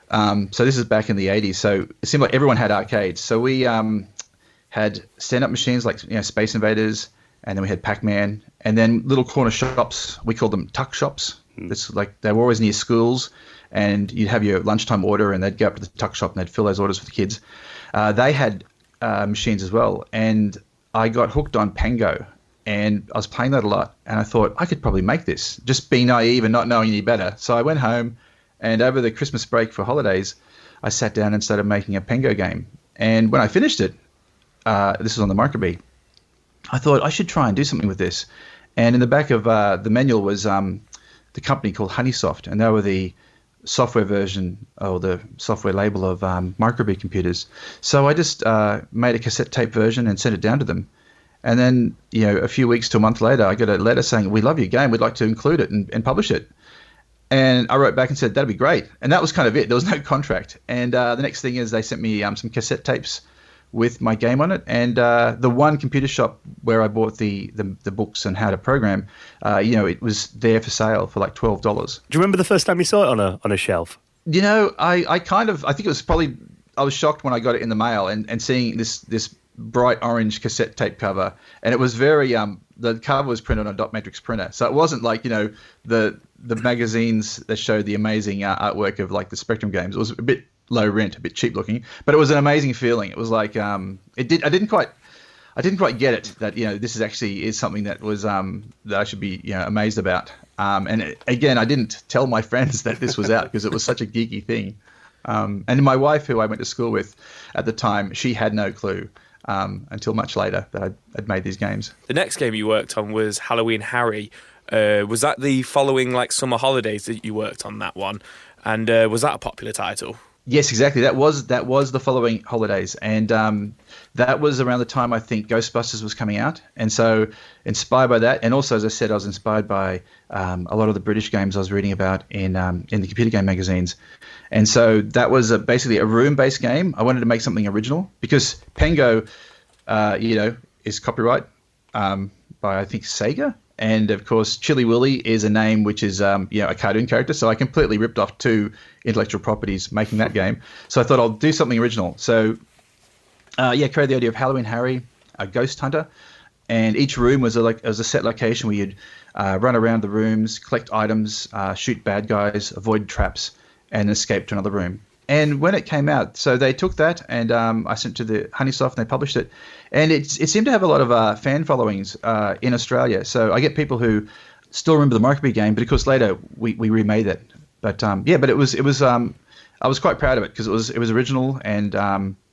So this is back in the 80s. So it seemed like everyone had arcades. So we had stand-up machines like Space Invaders, and then we had Pac-Man, and then little corner shops. We called them tuck shops. It's like they were always near schools, and you'd have your lunchtime order, and they'd go up to the tuck shop and they'd fill those orders for the kids. They had machines as well, and I got hooked on Pengo, and I was playing that a lot, and I thought I could probably make this, just being naive and not knowing any better. So I went home, and over the Christmas break for holidays, I sat down and started making a Pengo game. And when I finished it, this was on the micro:bit, I thought I should try and do something with this. And in the back of the manual was the company called Honeysoft, and they were the software version or the software label of micro:bit computers. So I just made a cassette tape version and sent it down to them. And then, a few weeks to a month later, I got a letter saying, "We love your game. We'd like to include it and publish it." And I wrote back and said, that'd be great. And that was kind of it. There was no contract. And the next thing is they sent me some cassette tapes with my game on it. And the one computer shop where I bought the books and how to program, it was there for sale for like $12. Do you remember the first time you saw it on a shelf? I think it was probably, I was shocked when I got it in the mail and seeing this bright orange cassette tape cover. And it was very, the cover was printed on a dot matrix printer. So it wasn't like, the magazines that showed the amazing artwork of like the Spectrum games. It was a bit low rent, a bit cheap looking, but it was an amazing feeling. It was like I didn't quite get it that this is something that was that I should be amazed about. Again, I didn't tell my friends that this was out because it was such a geeky thing. And my wife, who I went to school with at the time, she had no clue until much later that I'd made these games. The next game you worked on was Halloween Harry. Was that the following summer holidays that you worked on that one? And was that a popular title? Yes, exactly. That was the following holidays, and that was around the time I think Ghostbusters was coming out, and so inspired by that, and also as I said, I was inspired by a lot of the British games I was reading about in the computer game magazines, and so that was basically a room-based game. I wanted to make something original because Pengo, is copyright by I think Sega. And of course, Chili Willy is a name which is, a cartoon character. So I completely ripped off two intellectual properties making that game. So I thought I'll do something original. So, created the idea of Halloween Harry, a ghost hunter, and each room was a set location where you'd run around the rooms, collect items, shoot bad guys, avoid traps, and escape to another room. And when it came out, so they took that and I sent to the Honeysoft and they published it. And it seemed to have a lot of fan followings in Australia. So I get people who still remember the micro:bit game, but of course later we remade it. But but it was I was quite proud of it because it was original and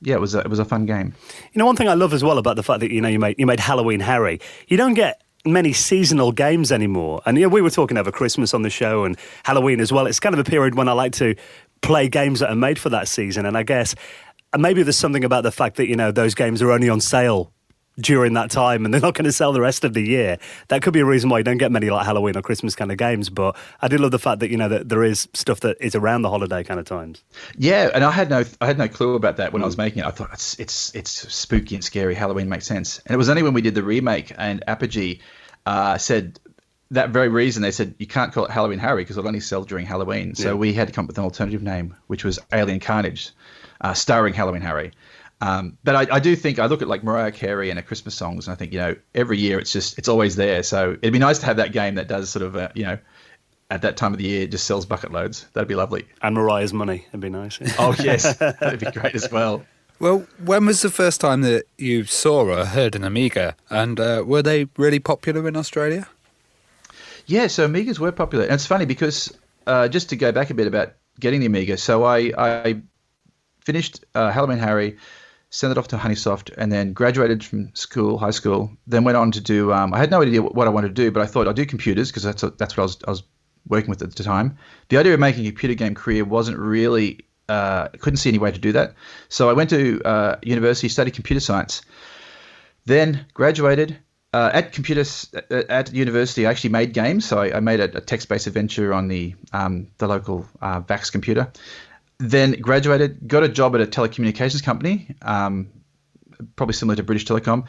it was a fun game. One thing I love as well about the fact that you made Halloween Harry, you don't get many seasonal games anymore. And we were talking over Christmas on the show and Halloween as well. It's kind of a period when I like to play games that are made for that season. And I guess maybe there's something about the fact that, those games are only on sale during that time and they're not going to sell the rest of the year. That could be a reason why you don't get many like Halloween or Christmas kind of games. But I do love the fact that, that there is stuff that is around the holiday kind of times. Yeah, and I had no clue about that when I was making it. I thought it's spooky and scary. Halloween makes sense. And it was only when we did the remake and Apogee said that very reason. They said you can't call it Halloween Harry because it'll only sell during Halloween. So we had to come up with an alternative name, which was Alien Carnage, starring Halloween Harry. But I do think I look at like Mariah Carey and her Christmas songs, and I think every year it's always there. So it'd be nice to have that game that does sort of at that time of the year just sells bucket loads. That'd be lovely. And Mariah's money, it'd be nice. Oh yes, that'd be great as well. Well, when was the first time that you saw or heard an Amiga, and were they really popular in Australia? Yeah, so Amigas were popular, and it's funny because just to go back a bit about getting the Amiga, so I finished Halloween Harry, sent it off to Honeysoft, and then graduated from high school. Then went on to do. I had no idea what I wanted to do, but I thought I'd do computers because that's what I was working with at the time. The idea of making a computer game career wasn't really. Couldn't see any way to do that. So I went to university, studied computer science, then graduated. At university, I actually made games. So I made a text-based adventure on the local VAX computer. Then graduated, got a job at a telecommunications company, probably similar to British Telecom,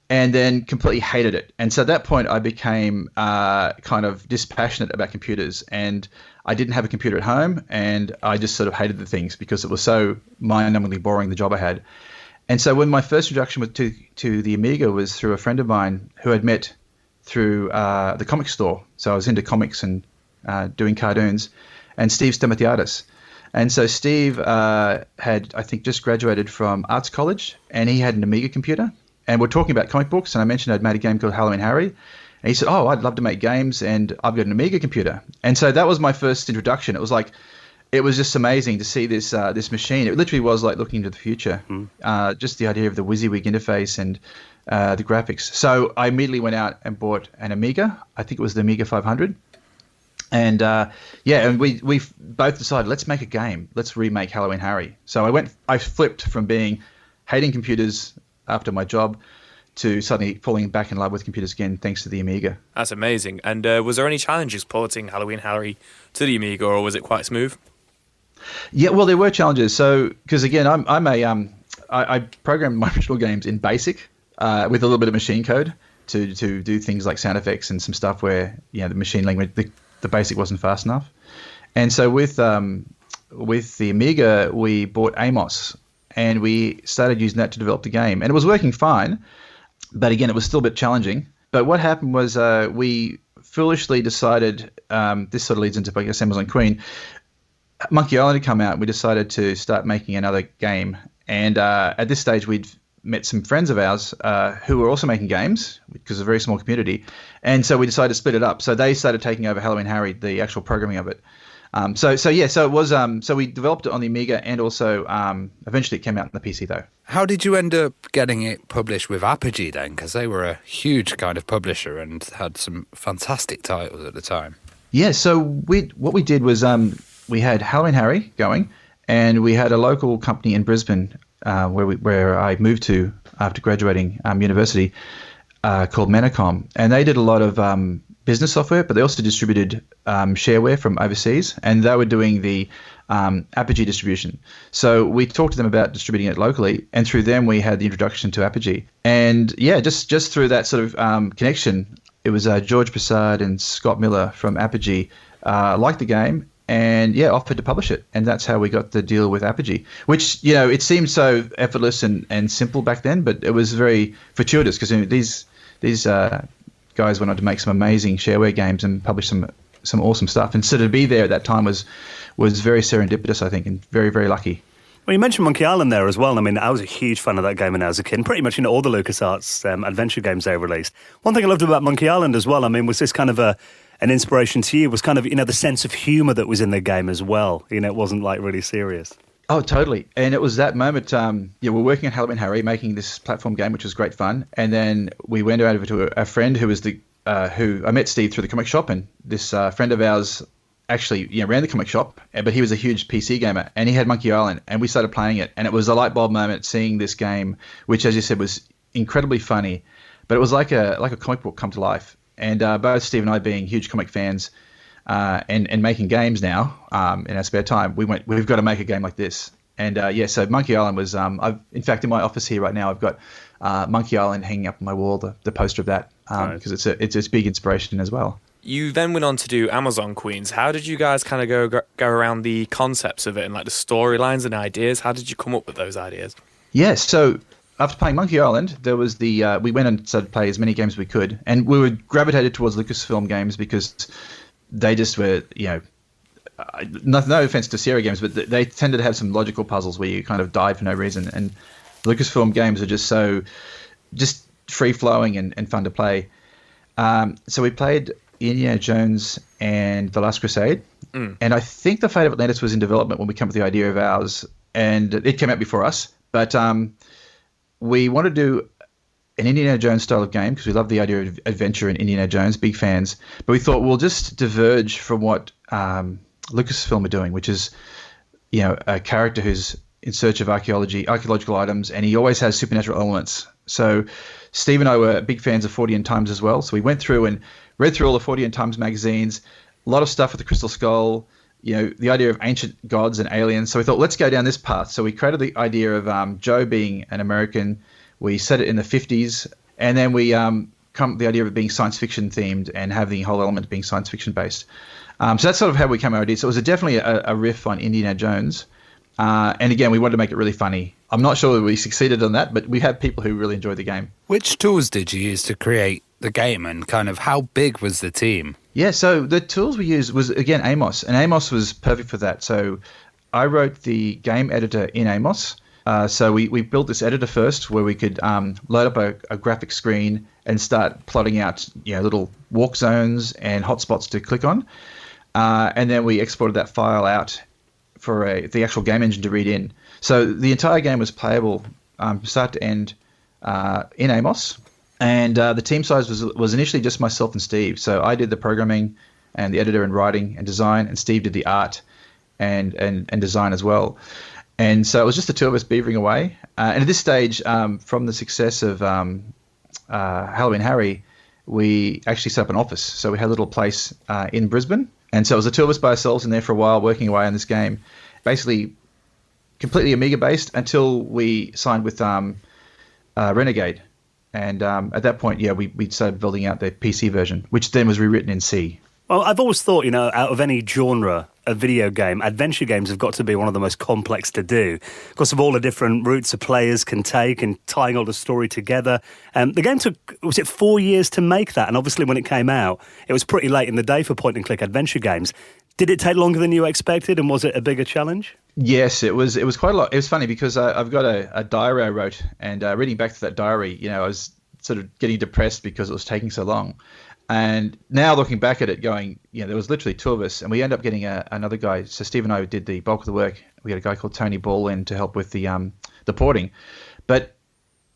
and then completely hated it. And so at that point, I became kind of dispassionate about computers, and I didn't have a computer at home, and I just sort of hated the things because it was so mind-numbingly boring, the job I had. And so when my first introduction to the Amiga was through a friend of mine who I'd met through the comic store. So I was into comics and doing cartoons, and Steve Stamatiadis. And so Steve had, I think, just graduated from arts college, and he had an Amiga computer. And we're talking about comic books, and I mentioned I'd made a game called Halloween Harry. And he said, "Oh, I'd love to make games, and I've got an Amiga computer." And so that was my first introduction. It was just amazing to see this machine. It literally was like looking into the future. Just the idea of the WYSIWYG interface and the graphics. So I immediately went out and bought an Amiga. I think it was the Amiga 500. And and we both decided, let's make a game. Let's remake Halloween Harry. So I flipped from hating computers after my job to suddenly falling back in love with computers again, thanks to the Amiga. That's amazing. And was there any challenges porting Halloween Harry to the Amiga, or was it quite smooth? Yeah, well, there were challenges. So, because again, I programmed my original games in BASIC with a little bit of machine code to do things like sound effects and some stuff where the machine language, the BASIC wasn't fast enough. And so with the Amiga, we bought Amos, and we started using that to develop the game, and it was working fine. But again, it was still a bit challenging. But what happened was we foolishly decided, this sort of leads into, I guess, Amazon Queen. Monkey Island had come out, and we decided to start making another game. And at this stage, we'd met some friends of ours who were also making games because it's a very small community. And so we decided to split it up. So they started taking over Halloween Harry, the actual programming of it. So it was. So we developed it on the Amiga, and also eventually it came out on the PC though. How did you end up getting it published with Apogee then? Because they were a huge kind of publisher and had some fantastic titles at the time. Yeah. So what we did was we had Halloween Harry going, and we had a local company in Brisbane where I moved to after graduating university called Menacom, and they did a lot of business software, but they also distributed shareware from overseas, and they were doing the Apogee distribution. So we talked to them about distributing it locally, and through them we had the introduction to Apogee. And just through that sort of connection, it was George Prasad and Scott Miller from Apogee liked the game and offered to publish it, and that's how we got the deal with Apogee. Which it seemed so effortless and simple back then, but it was very fortuitous because these guys went on to make some amazing shareware games and publish some awesome stuff. And so to be there at that time was very serendipitous, I think, and very, very lucky. Well, you mentioned Monkey Island there as well. I mean, I was a huge fan of that game when I was a kid. Pretty much, all the LucasArts adventure games they released. One thing I loved about Monkey Island as well, I mean, was this kind of an inspiration to you? Was kind of, the sense of humour that was in the game as well. It wasn't like really serious. Oh, totally. And it was that moment, we're working on Halloween Harry, making this platform game, which was great fun. And then we went over to a friend who was who I met Steve through the comic shop, and this friend of ours actually ran the comic shop, but he was a huge PC gamer, and he had Monkey Island, and we started playing it, and it was a light bulb moment seeing this game, which, as you said, was incredibly funny, but it was like a comic book come to life. And both Steve and I, being huge comic fans, and making games now in our spare time, we've got to make a game like this. And so Monkey Island was, in fact, in my office here right now, I've got Monkey Island hanging up on my wall, the poster of that, because it's a big inspiration as well. You then went on to do Amazon Queens. How did you guys kind of go around the concepts of it and like the storylines and ideas? How did you come up with those ideas? Yes, so after playing Monkey Island, there was we went and started to play as many games as we could, and we were gravitated towards Lucasfilm games because they just were, no offense to Sierra games, but they tended to have some logical puzzles where you kind of died for no reason, and Lucasfilm games are just free-flowing and fun to play. So we played Indiana Jones and The Last Crusade, and I think The Fate of Atlantis was in development when we came up with the idea of ours, and it came out before us, but we wanted to do an Indiana Jones style of game because we love the idea of adventure in Indiana Jones, big fans, but we thought we'll just diverge from what Lucasfilm are doing, which is, a character who's in search of archaeological items, and he always has supernatural elements. So Steve and I were big fans of 40 and Times as well, so we went through and read through all the 40 and Times magazines, a lot of stuff with the Crystal Skull, the idea of ancient gods and aliens. So we thought, let's go down this path. So we created the idea of Joe being an American. We set it in the 50s, and then we come up with the idea of it being science fiction themed and have the whole element being science fiction based. So that's sort of how we came our idea. So it was definitely a riff on Indiana Jones. And again, we wanted to make it really funny. I'm not sure that we succeeded on that, but we had people who really enjoyed the game. Which tools did you use to create the game, and kind of how big was the team? Yeah, so the tools we used was, again, Amos. And Amos was perfect for that. So I wrote the game editor in Amos. So we built this editor first where we could load up a graphic screen and start plotting out little walk zones and hotspots to click on. And then we exported that file out for the actual game engine to read in. So the entire game was playable start to end in Amos. And the team size was initially just myself and Steve. So I did the programming and the editor and writing and design, and Steve did the art and design as well. And so it was just the two of us beavering away. And at this stage, from the success of Halloween Harry, we actually set up an office. So we had a little place in Brisbane. And so it was the two of us by ourselves in there for a while, working away on this game, basically completely Amiga-based until we signed with Renegade. And at that point, we started building out the PC version, which then was rewritten in C. Well, I've always thought, out of any genre of video game, adventure games have got to be one of the most complex to do because of all the different routes the players can take and tying all the story together. The game took, was it 4 years to make that? And obviously when it came out, it was pretty late in the day for point-and-click adventure games. Did it take longer than you expected, and was it a bigger challenge? Yes, it was quite a lot. It was funny because I've got a diary I wrote, and reading back to that diary, I was sort of getting depressed because it was taking so long. And now looking back at it going, there was literally two of us, and we ended up getting another guy. So Steve and I did the bulk of the work. We had a guy called Tony Ball in to help with the porting. But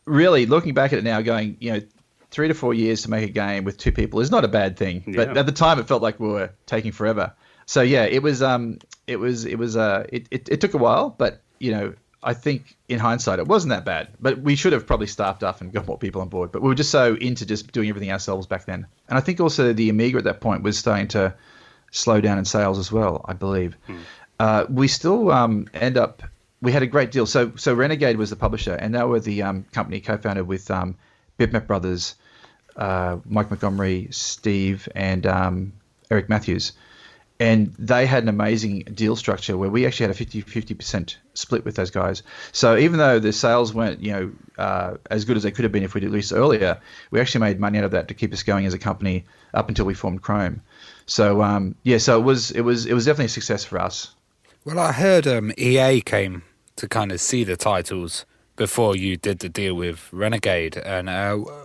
really looking back at it now going, 3 to 4 years to make a game with two people is not a bad thing. Yeah. But at the time it felt like we were taking forever. So yeah, it took a while, but I think in hindsight it wasn't that bad, but we should have probably staffed up and got more people on board. But we were just so into just doing everything ourselves back then. And I think also the Amiga at that point was starting to slow down in sales as well, I believe. We still we had a great deal. So Renegade was the publisher, and they were the company co-founded with Bitmap Brothers, Mike Montgomery, Steve, and Eric Matthews. And they had an amazing deal structure where we actually had a 50% split with those guys. So even though the sales weren't, as good as they could have been if we'd released earlier, we actually made money out of that to keep us going as a company up until we formed Chrome. So so it was definitely a success for us. Well, I heard EA came to kind of see the titles before you did the deal with Renegade, and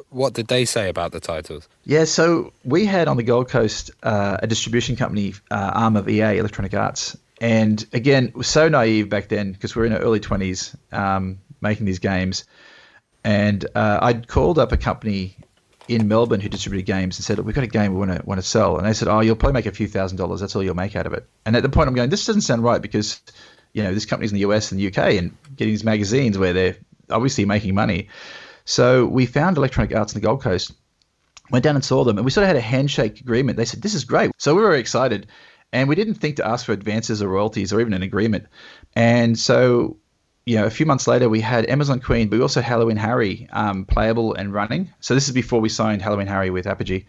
what did they say about the titles? Yeah, so we had on the Gold Coast a distribution company, arm of EA, Electronic Arts, and again, was so naive back then because we were in our early 20s making these games, and I'd called up a company in Melbourne who distributed games and said, "Look, we've got a game we want to sell," and they said, "Oh, you'll probably make a few $1,000s. That's all you'll make out of it." And at the point, I'm going, "This doesn't sound right," because this company's in the US and the UK and getting these magazines where they're obviously making money. So we found Electronic Arts on the Gold Coast, went down and saw them, and we sort of had a handshake agreement. They said, this is great. So we were very excited, and we didn't think to ask for advances or royalties or even an agreement. And so, a few months later, we had Amazon Queen, but we also had Halloween Harry playable and running. So this is before we signed Halloween Harry with Apogee.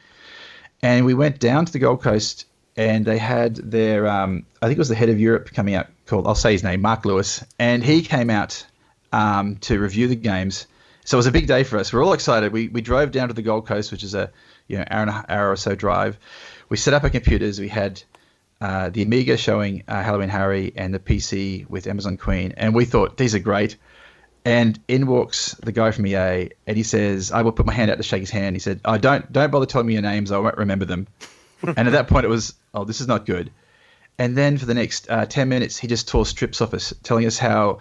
And we went down to the Gold Coast, and they had their, I think it was the head of Europe coming out, called, I'll say his name, Mark Lewis, and he came out to review the games. So it was a big day for us. We're all excited. We drove down to the Gold Coast, which is a hour or so drive. We set up our computers. We had the Amiga showing Halloween Harry and the PC with Amazon Queen, and we thought these are great. And in walks the guy from EA, and he says, "I will put my hand out to shake his hand." He said, "Oh, don't bother telling me your names. I won't remember them." And at that point, it was, "Oh, this is not good." And then for the next 10 minutes, he just tore strips off us, telling us how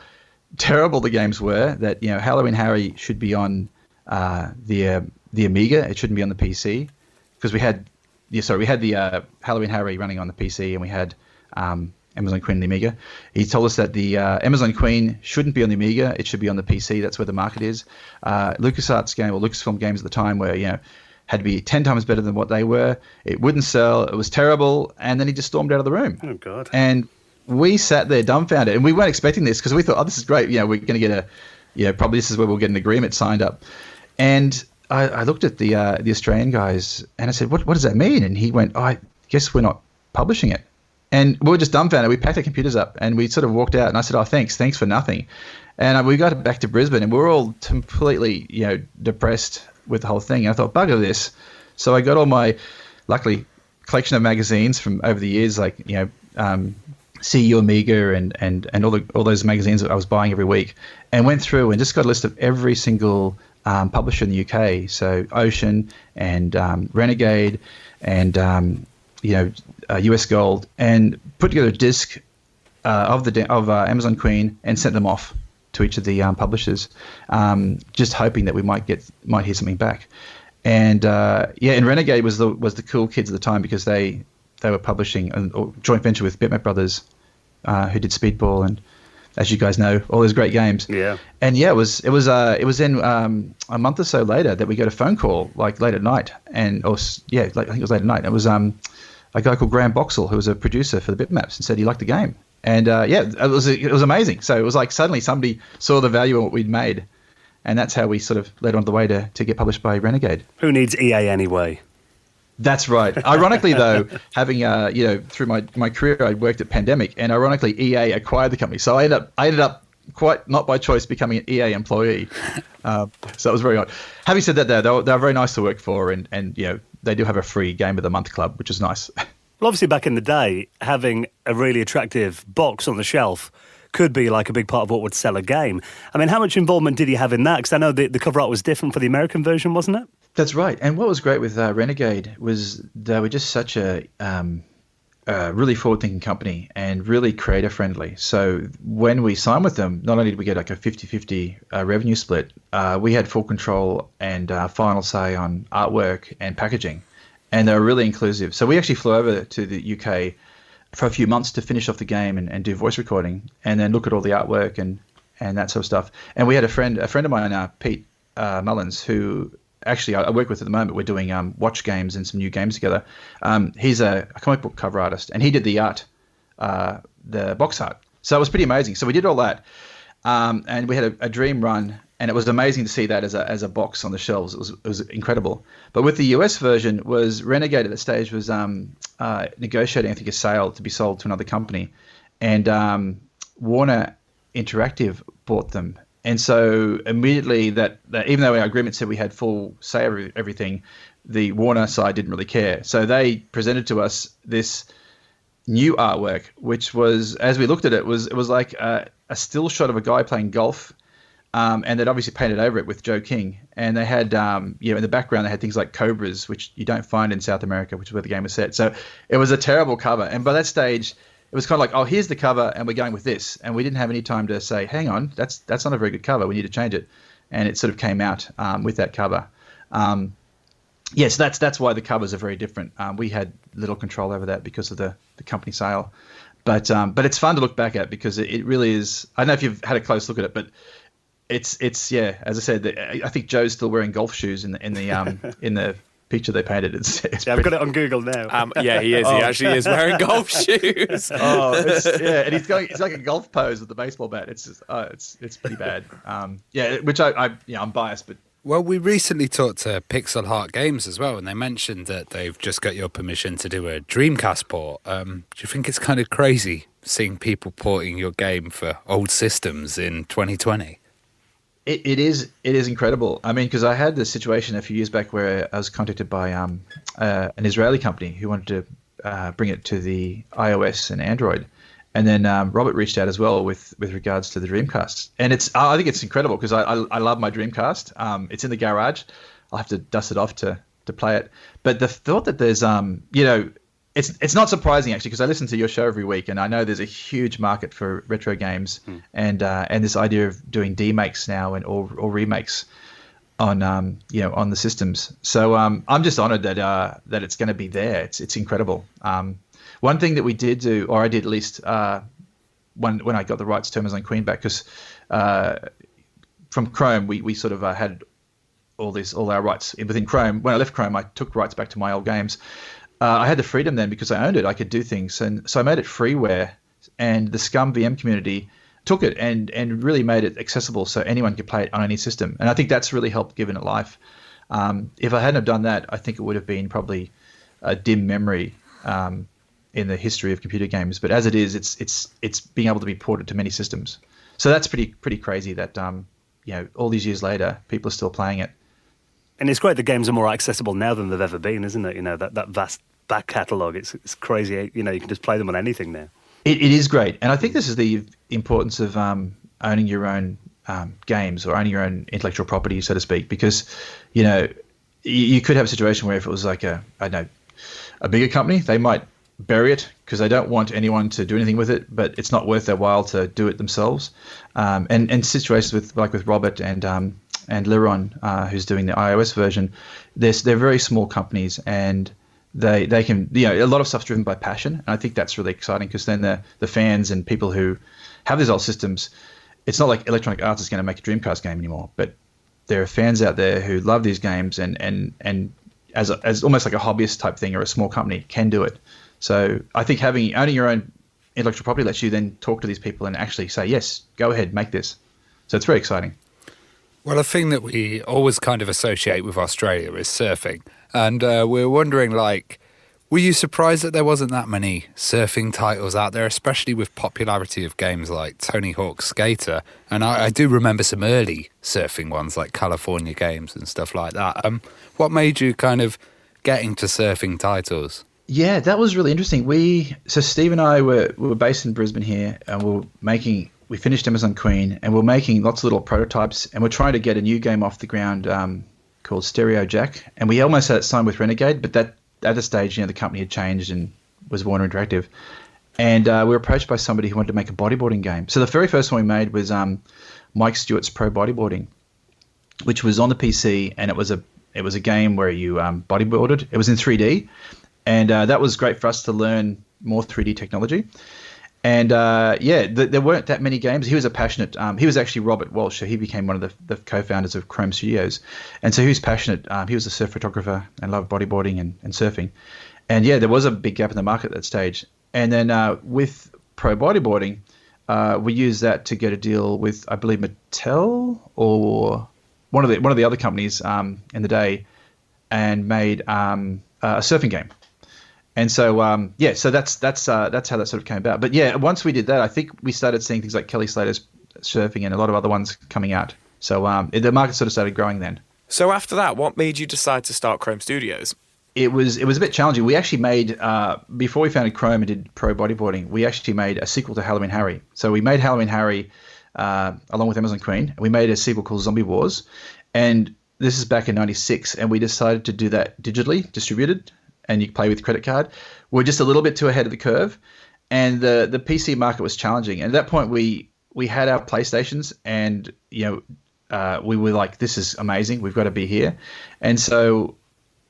terrible the games were. That Halloween Harry should be on the Amiga. It shouldn't be on the PC, because we had the Halloween Harry running on the PC, and we had Amazon Queen on the Amiga. He told us that the Amazon Queen shouldn't be on the Amiga. It should be on the PC. That's where the market is. LucasArts game or Lucasfilm games at the time were had to be 10 times better than what they were. It wouldn't sell. It was terrible. And then he just stormed out of the room. Oh, God. And we sat there dumbfounded, and we weren't expecting this, because we thought, oh, this is great. We're going to get probably this is where we'll get an agreement signed up. And I looked at the Australian guys, and I said, what does that mean? And he went, oh, I guess we're not publishing it. And we were just dumbfounded. We packed our computers up, and we sort of walked out, and I said, oh, thanks for nothing. And we got back to Brisbane, and we were all completely, depressed with the whole thing. And I thought, bugger this. So I got all my, luckily, collection of magazines from over the years, like, CU Amiga and all those magazines that I was buying every week, and went through and just got a list of every single publisher in the UK. So Ocean and Renegade and US Gold, and put together a disc of Amazon Queen and sent them off to each of the publishers, just hoping that we might hear something back. And and Renegade was the cool kids at the time, because they were publishing a joint venture with Bitmap Brothers, who did Speedball and, as you guys know, all those great games. Yeah. And it was then a month or so later that we got a phone call, like late at night, I think it was late at night. It was a guy called Graham Boxall, who was a producer for the Bitmaps, and said he liked the game. And it was amazing. So it was like suddenly somebody saw the value of what we'd made, and that's how we sort of led on the way to get published by Renegade. Who needs EA anyway? That's right. Ironically, though, having through my career, I worked at Pandemic, and ironically, EA acquired the company. So I ended up quite not by choice becoming an EA employee. So it was very odd. Having said that, though, they're very nice to work for, and they do have a free Game of the Month club, which is nice. Well, obviously, back in the day, having a really attractive box on the shelf could be like a big part of what would sell a game. I mean, how much involvement did you have in that? Because I know the cover art was different for the American version, wasn't it? That's right. And what was great with Renegade was they were just such a really forward-thinking company and really creator-friendly. So when we signed with them, not only did we get like a 50-50 revenue split, we had full control and final say on artwork and packaging. And they were really inclusive. So we actually flew over to the UK for a few months to finish off the game and do voice recording, and then look at all the artwork and that sort of stuff. And we had a friend of mine, Pete Mullins, who actually I work with at the moment. We're doing watch games and some new games together. He's a comic book cover artist, and he did the art, the box art. So it was pretty amazing. So we did all that, and we had a dream run. And it was amazing to see that as a box on the shelves. It was incredible. But with the US version, was Renegade at that stage was negotiating, I think, a sale to be sold to another company, and Warner Interactive bought them. And so immediately that even though our agreement said we had full say over everything, the Warner side didn't really care. So they presented to us this new artwork, which was, as we looked at it, it was like a still shot of a guy playing golf. And they'd obviously painted over it with Joe King. And they had, in the background, they had things like cobras, which you don't find in South America, which is where the game was set. So it was a terrible cover. And by that stage, it was kind of like, oh, here's the cover, and we're going with this. And we didn't have any time to say, hang on, that's not a very good cover. We need to change it. And it sort of came out with that cover. So that's why the covers are very different. We had little control over that because of the company sale. But it's fun to look back at, because it really is. I don't know if you've had a close look at it, but It's yeah. As I said, I think Joe's still wearing golf shoes in the picture they painted. It's I've got it on Google now. Yeah, he is. He actually is wearing golf shoes. And he's like a golf pose with the baseball bat. It's just, it's pretty bad. Which I'm biased, but. Well, we recently talked to Pixel Heart Games as well, and they mentioned that they've just got your permission to do a Dreamcast port. Do you think it's kind of crazy seeing people porting your game for old systems in 2020? It is incredible. I mean, because I had this situation a few years back where I was contacted by an Israeli company who wanted to bring it to the iOS and Android. And then Robert reached out as well with regards to the Dreamcast, and I think it's incredible because I love my Dreamcast. It's in the garage. I'll have to dust it off to play it. But the thought that there's it's not surprising actually, because I listen to your show every week, and I know there's a huge market for retro games, and this idea of doing demakes now or remakes on on the systems. So I'm just honoured that it's going to be there. It's incredible. One thing that we did do, or I did at least when I got the rights to Amazon Queen back, because from Chrome we sort of had all our rights within Chrome. When I left Chrome, I took rights back to my old games. I had the freedom then because I owned it. I could do things, and so I made it freeware. And the Scum VM community took it and really made it accessible so anyone could play it on any system. And I think that's really helped giving it life. If I hadn't have done that, I think it would have been probably a dim memory in the history of computer games. But as it is, it's being able to be ported to many systems. So that's pretty crazy that all these years later, people are still playing it. And it's great the games are more accessible now than they've ever been, isn't it? That vast back catalogue. It's crazy. You can just play them on anything now. It is great, and I think this is the importance of owning your own games or owning your own intellectual property, so to speak, because you could have a situation where if it was like a bigger company, they might bury it because they don't want anyone to do anything with it, but it's not worth their while to do it themselves. And situations with Robert and Liron, who's doing the iOS version, they're very small companies, and they can a lot of stuff's driven by passion, and I think that's really exciting because then the fans and people who have these old systems, it's not like Electronic Arts is going to make a Dreamcast game anymore, but there are fans out there who love these games and as almost like a hobbyist type thing or a small company can do it. So I think owning your own intellectual property lets you then talk to these people and actually say, yes, go ahead, make this. So it's very exciting. Well, a thing that we always kind of associate with Australia is surfing. And we're wondering, were you surprised that there wasn't that many surfing titles out there, especially with popularity of games like Tony Hawk's Skater? And I do remember some early surfing ones like California Games and stuff like that. What made you kind of get into surfing titles? Yeah, that was really interesting. So Steve and I were based in Brisbane here, and we finished Amazon Queen, and we're making lots of little prototypes, and we're trying to get a new game off the ground called Stereo Jack, and we almost had it signed with Renegade, but that at the stage, the company had changed and was Warner Interactive, and we were approached by somebody who wanted to make a bodyboarding game. So the very first one we made was Mike Stewart's Pro Bodyboarding, which was on the PC, and it was a game where you bodyboarded. It was in 3D. And that was great for us to learn more 3D technology. And there weren't that many games. He was a passionate. He was actually Robert Walsh, so he became one of the co-founders of Chrome Studios. And so he was passionate. He was a surf photographer and loved bodyboarding and surfing. And there was a big gap in the market at that stage. And then with Pro Bodyboarding, we used that to get a deal with, I believe, Mattel or one of the other companies in the day, and made a surfing game. And so, so that's how that sort of came about. But once we did that, I think we started seeing things like Kelly Slater's Surfing and a lot of other ones coming out. So the market sort of started growing then. So after that, what made you decide to start Chrome Studios? It was a bit challenging. We actually made, before we founded Chrome and did Pro Bodyboarding, we actually made a sequel to Halloween Harry. So we made Halloween Harry along with Amazon Queen. We made a sequel called Zombie Wars. And this is back in 96, and we decided to do that digitally, distributed, and you can play with credit card. We're just a little bit too ahead of the curve, and the PC market was challenging. And at that point, we had our PlayStations, and we were like, this is amazing. We've got to be here. And so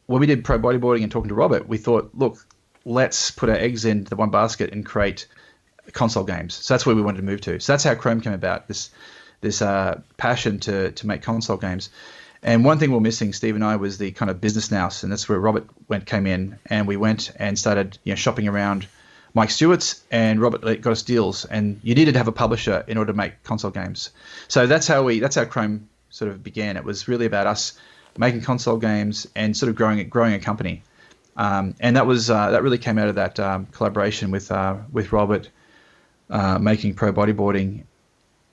when we did Pro Bodyboarding and talking to Robert, we thought, look, let's put our eggs into the one basket and create console games. So that's where we wanted to move to. So that's how Chrome came about. This passion to make console games. And one thing we're missing, Steve and I, was the kind of business nous, and that's where Robert came in, and we went and started shopping around Mike Stewart's, and Robert got us deals, and you needed to have a publisher in order to make console games. So that's how Chrome sort of began. It was really about us making console games and sort of growing a company, and that really came out of that collaboration with Robert, making Pro Bodyboarding,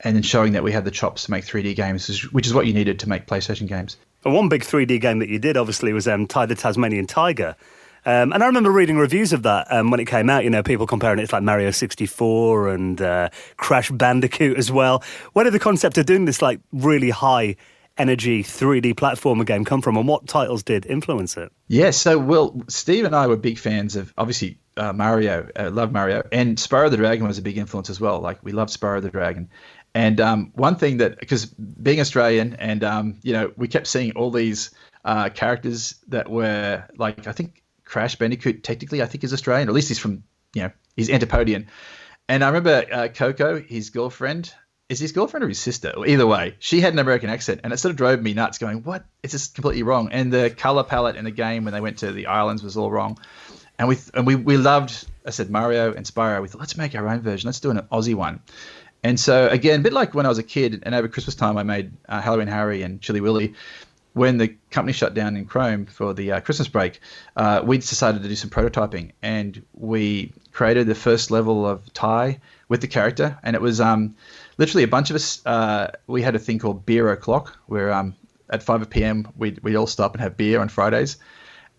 and then showing that we had the chops to make 3D games, which is what you needed to make PlayStation games. And one big 3D game that you did, obviously, was Ty the Tasmanian Tiger. And I remember reading reviews of that when it came out, people comparing it to like Mario 64 and Crash Bandicoot as well. Where did the concept of doing this like really high energy 3D platformer game come from, and what titles did influence it? Yeah, so Steve and I were big fans of, obviously, Mario, loved Mario, and Spyro the Dragon was a big influence as well. Like, we loved Spyro the Dragon. And one thing because being Australian, and we kept seeing all these characters that were like, I think Crash Bandicoot technically I think is Australian, or at least he's from he's Antipodian. And I remember Coco, his girlfriend. Is his girlfriend or his sister? Or either way, she had an American accent, and it sort of drove me nuts. Going, what? It's just completely wrong. And the color palette in the game when they went to the islands was all wrong. And we loved, I said, Mario and Spyro. We thought, let's make our own version. Let's do an Aussie one. And so, again, a bit like when I was a kid, and over Christmas time I made Halloween Harry and Chili Willy. When the company shut down in Chrome for the Christmas break, we decided to do some prototyping, and we created the first level of Ty with the character. And it was literally a bunch of us. We had a thing called Beer O'Clock, where at 5 p.m. we'd all stop and have beer on Fridays.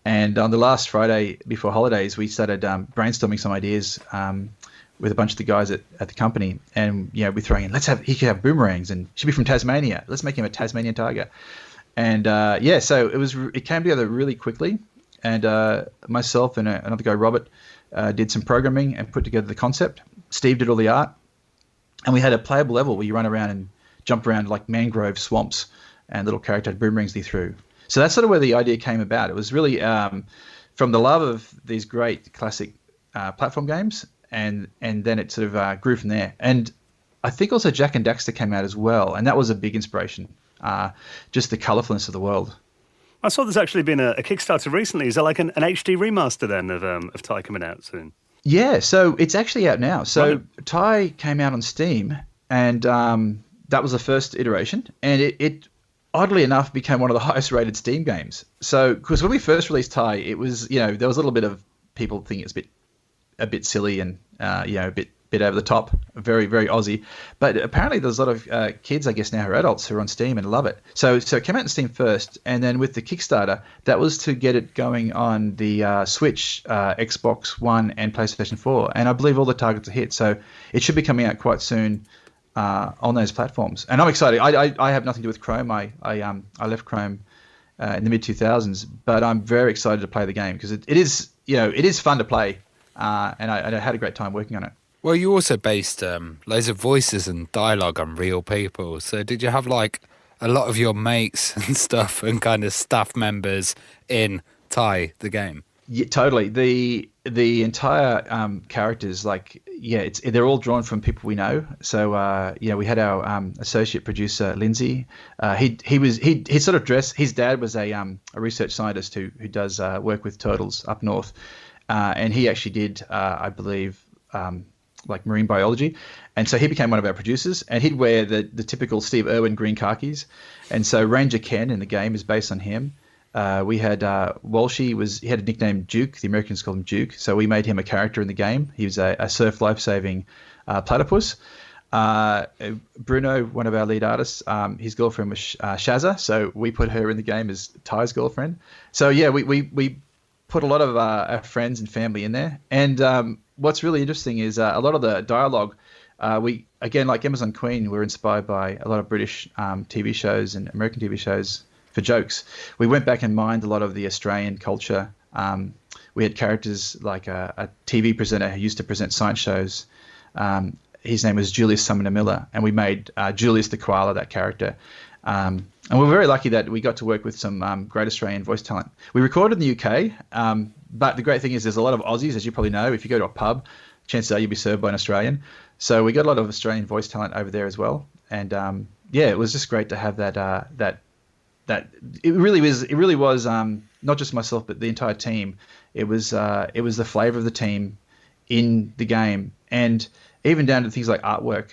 And on the last Friday before holidays, we started brainstorming some ideas with a bunch of the guys at the company, and we throwing in, he could have boomerangs, and should be from Tasmania. Let's make him a Tasmanian tiger. And so it came together really quickly. And myself and another guy, Robert, did some programming and put together the concept. Steve did all the art, and we had a playable level where you run around and jump around like mangrove swamps, and little character had boomerangs he threw. So that's sort of where the idea came about. It was really from the love of these great classic platform games. And then it sort of grew from there. And I think also Jack and Daxter came out as well, and that was a big inspiration, just the colourfulness of the world. I saw there's actually been a Kickstarter recently. Is there like an HD remaster then of Ty coming out soon? Yeah, so it's actually out now. So Ty came out on Steam, and that was the first iteration, and it oddly enough became one of the highest rated Steam games. So, because when we first released Ty, it was, there was a little bit of people thinking it's a bit silly and a bit over the top, very, very Aussie. But apparently there's a lot of kids, I guess now, who are adults who are on Steam and love it. So it came out on Steam first, and then with the Kickstarter, that was to get it going on the Switch, Xbox One, and PlayStation 4. And I believe all the targets are hit, so it should be coming out quite soon on those platforms. And I'm excited. I have nothing to do with Chrome. I left Chrome in the mid 2000s, but I'm very excited to play the game because it is fun to play. And I had a great time working on it. Well, you also based loads of voices and dialogue on real people. So did you have like a lot of your mates and stuff and kind of staff members in Ty the game? Yeah, totally. The entire characters, they're all drawn from people we know. So we had our associate producer Lindsay. He sort of dressed. His dad was a research scientist who does work with turtles up north. And he actually did, I believe, like marine biology. And so he became one of our producers, and he'd wear the typical Steve Irwin green khakis. And so Ranger Ken in the game is based on him. We had Walshy, he had a nickname Duke. The Americans called him Duke. So we made him a character in the game. He was a surf life-saving platypus. Bruno, one of our lead artists, his girlfriend was Shazza. So we put her in the game as Ty's girlfriend. So yeah, we put a lot of our friends and family in there. And what's really interesting is a lot of the dialogue, again, like Amazon Queen, we're inspired by a lot of British TV shows and American TV shows for jokes. We went back and mined a lot of the Australian culture. We had characters like a TV presenter who used to present science shows. His name was Julius Sumner Miller, and we made Julius the Koala that character. And we're very lucky that we got to work with some great Australian voice talent. We recorded in the UK, but the great thing is there's a lot of Aussies, as you probably know. If you go to a pub, chances are you'll be served by an Australian. So we got a lot of Australian voice talent over there as well. And yeah, it was just great to have that it really was not just myself but the entire team. It was the flavor of the team in the game, and even down to things like artwork.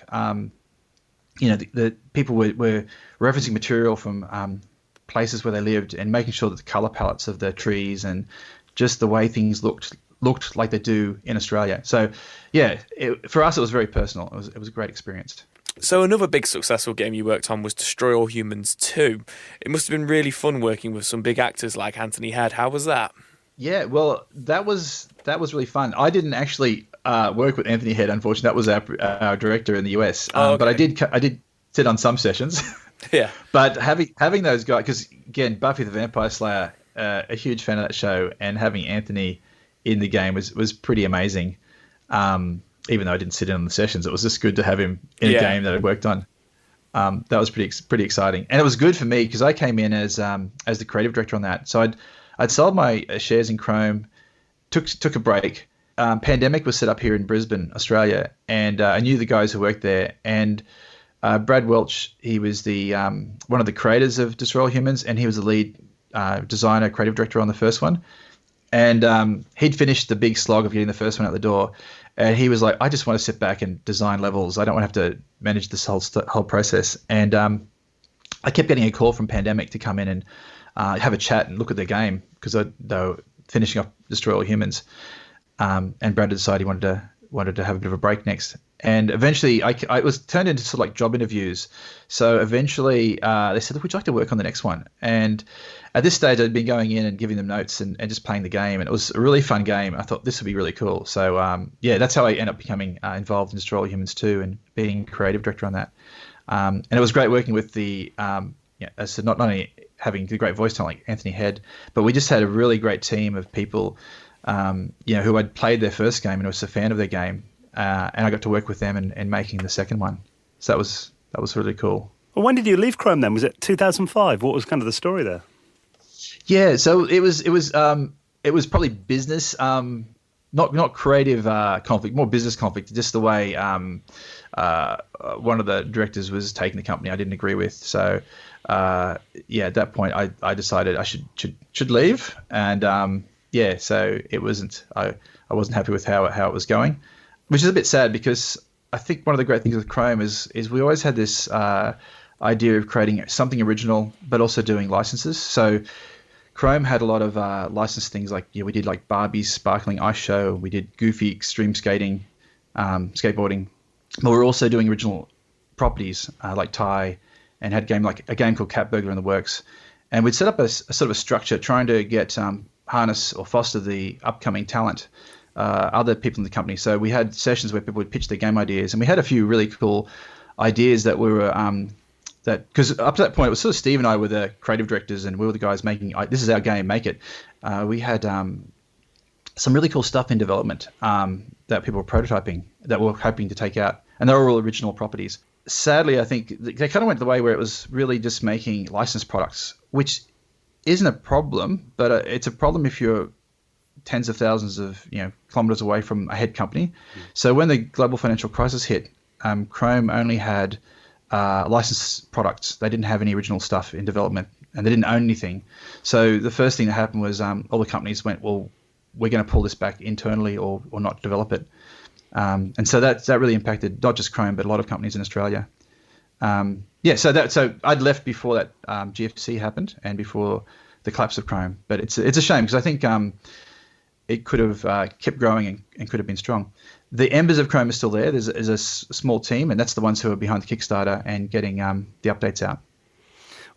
The people were referencing material from places where they lived and making sure that the color palettes of the trees and just the way things looked like they do in Australia. So yeah, for us it was very personal. It was a great experience. So another big successful game you worked on was Destroy All Humans 2. It must have been really fun working with some big actors like Anthony Head. How was that? Yeah, well, that was really fun. I didn't actually work with Anthony Head, unfortunately. That was our director in the US. Okay. But I did sit on some sessions. Yeah. But having those guys, because again, Buffy the Vampire Slayer, a huge fan of that show, and having Anthony in the game was pretty amazing. Even though I didn't sit in on the sessions, it was just good to have him in a game that I worked on. That was pretty exciting, and it was good for me because I came in as the creative director on that. So I'd sold my shares in Chrome, took a break. Pandemic was set up here in Brisbane, Australia, and I knew the guys who worked there. And Brad Welch, he was the one of the creators of Destroy All Humans, and he was the lead designer, creative director on the first one. And he'd finished the big slog of getting the first one out the door. And he was like, I just want to sit back and design levels. I don't want to have to manage this whole process. And I kept getting a call from Pandemic to come in and have a chat and look at their game because they were finishing up Destroy All Humans. And Brad decided he wanted to have a bit of a break next. And eventually, I was turned into sort of like job interviews. So eventually, they said, would you like to work on the next one? And at this stage, I'd been going in and giving them notes and just playing the game. And it was a really fun game. I thought this would be really cool. So that's how I ended up becoming involved in Destroy All Humans 2 and being creative director on that. And it was great working with as I said, not only having the great voice talent like Anthony Head, but we just had a really great team of people who I'd played their first game and was a fan of their game. And I got to work with them in making the second one. So that was really cool. Well, when did you leave Chrome then? Was it 2005? What was kind of the story there? Yeah, so it was probably business, not creative conflict, more business conflict. Just the way one of the directors was taking the company, I didn't agree with. So at that point, I decided I should leave, and so it wasn't. I wasn't happy with how it was going, which is a bit sad because I think one of the great things with Chrome is we always had this idea of creating something original, but also doing licenses. So Chrome had a lot of licensed things like we did like Barbie's Sparkling Ice Show, we did Goofy Extreme Skating, skateboarding, but we're also doing original properties like Ty, and had a game called Cat Burglar in the works, and we'd set up a sort of a structure trying to get harness or foster the upcoming talent, other people in the company. So we had sessions where people would pitch their game ideas, and we had a few really cool ideas that we were because up to that point it was sort of Steve and I were the creative directors, and we were the guys making this is our game, make it. We had some really cool stuff in development that people were prototyping that we were hoping to take out, and they were all original properties. Sadly, I think they kind of went the way where it was really just making licensed products, which isn't a problem, but it's a problem if you're tens of thousands of kilometers away from a head company. So when the global financial crisis hit, Chrome only had licensed products. They didn't have any original stuff in development, and they didn't own anything. So the first thing that happened was all the companies went, well, we're going to pull this back internally or not develop it. And so that really impacted not just Chrome, but a lot of companies in Australia. So I'd left before that GFC happened and before the collapse of Chrome. But it's a shame because I think it could have kept growing and could have been strong. The embers of Chrome are still there. There's a small team, and that's the ones who are behind the Kickstarter and getting the updates out.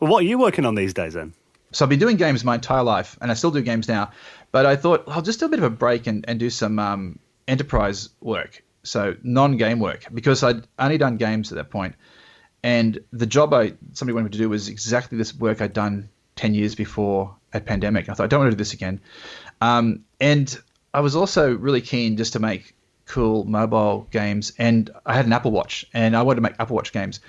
Well, what are you working on these days then? So I've been doing games my entire life, and I still do games now. But I thought I'll just do a bit of a break and do some enterprise work, so non-game work, because I'd only done games at that point. And the job somebody wanted me to do was exactly this work I'd done 10 years before at Pandemic. I thought, I don't want to do this again. And I was also really keen just to make cool mobile games, and I had an Apple Watch, and I wanted to make Apple Watch games.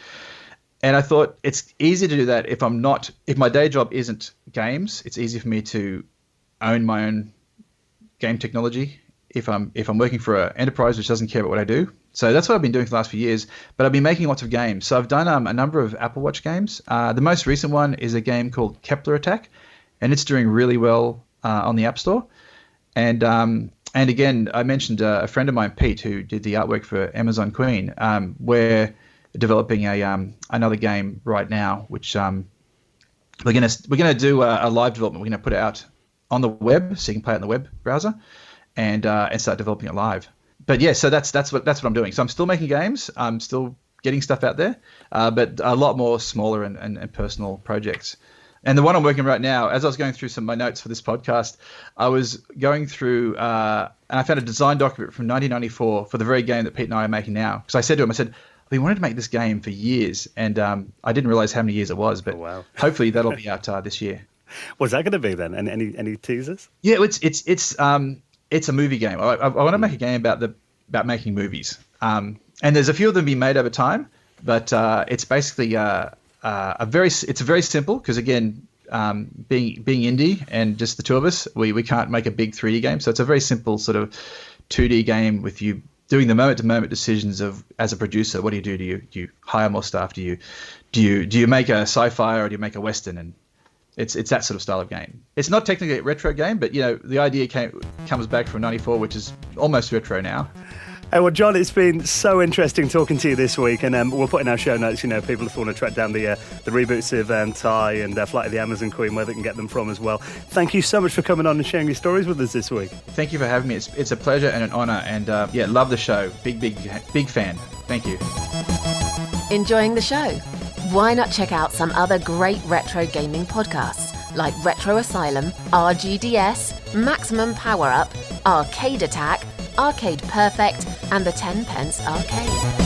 And I thought it's easy to do that if my day job isn't games. It's easy for me to own my own game technology if I'm working for an enterprise which doesn't care about what I do. So that's what I've been doing for the last few years. But I've been making lots of games. So I've done a number of Apple Watch games. The most recent one is a game called Kepler Attack, and it's doing really well on the App Store. And again, I mentioned a friend of mine, Pete, who did the artwork for Amazon Queen. We're developing another game right now, which we're gonna do a live development. We're gonna put it out on the web, so you can play it in the web browser, and start developing it live. But yeah, so that's what I'm doing. So I'm still making games. I'm still getting stuff out there, but a lot more smaller and personal projects. And the one I'm working on right now, as I was going through some of my notes for this podcast, I was going through and I found a design document from 1994 for the very game that Pete and I are making now. Because I said to him, we wanted to make this game for years, and I didn't realize how many years it was, but hopefully that'll be out this year. What's that going to be then? And any teasers? Yeah, it's a movie game. I want to make a game about making movies, and there's a few of them being made over time, but it's basically it's very simple because again, being indie and just the two of us, we can't make a big 3D game, so it's a very simple sort of 2D game with you doing the moment-to-moment decisions of, as a producer, what do? Do you hire more staff? Do you make a sci-fi or do you make a western? And it's that sort of style of game. It's not technically a retro game, but the idea comes back from '94, which is almost retro now. Hey, well, John, it's been so interesting talking to you this week, and we'll put in our show notes, people if they want to track down the reboots of Ty and Flight of the Amazon Queen, where they can get them from as well. Thank you so much for coming on and sharing your stories with us this week. Thank you for having me. It's a pleasure and an honour, and love the show. Big fan. Thank you. Enjoying the show? Why not check out some other great retro gaming podcasts like Retro Asylum, RGDS, Maximum Power Up, Arcade Attack, Arcade Perfect, and the 10 Pence Arcade.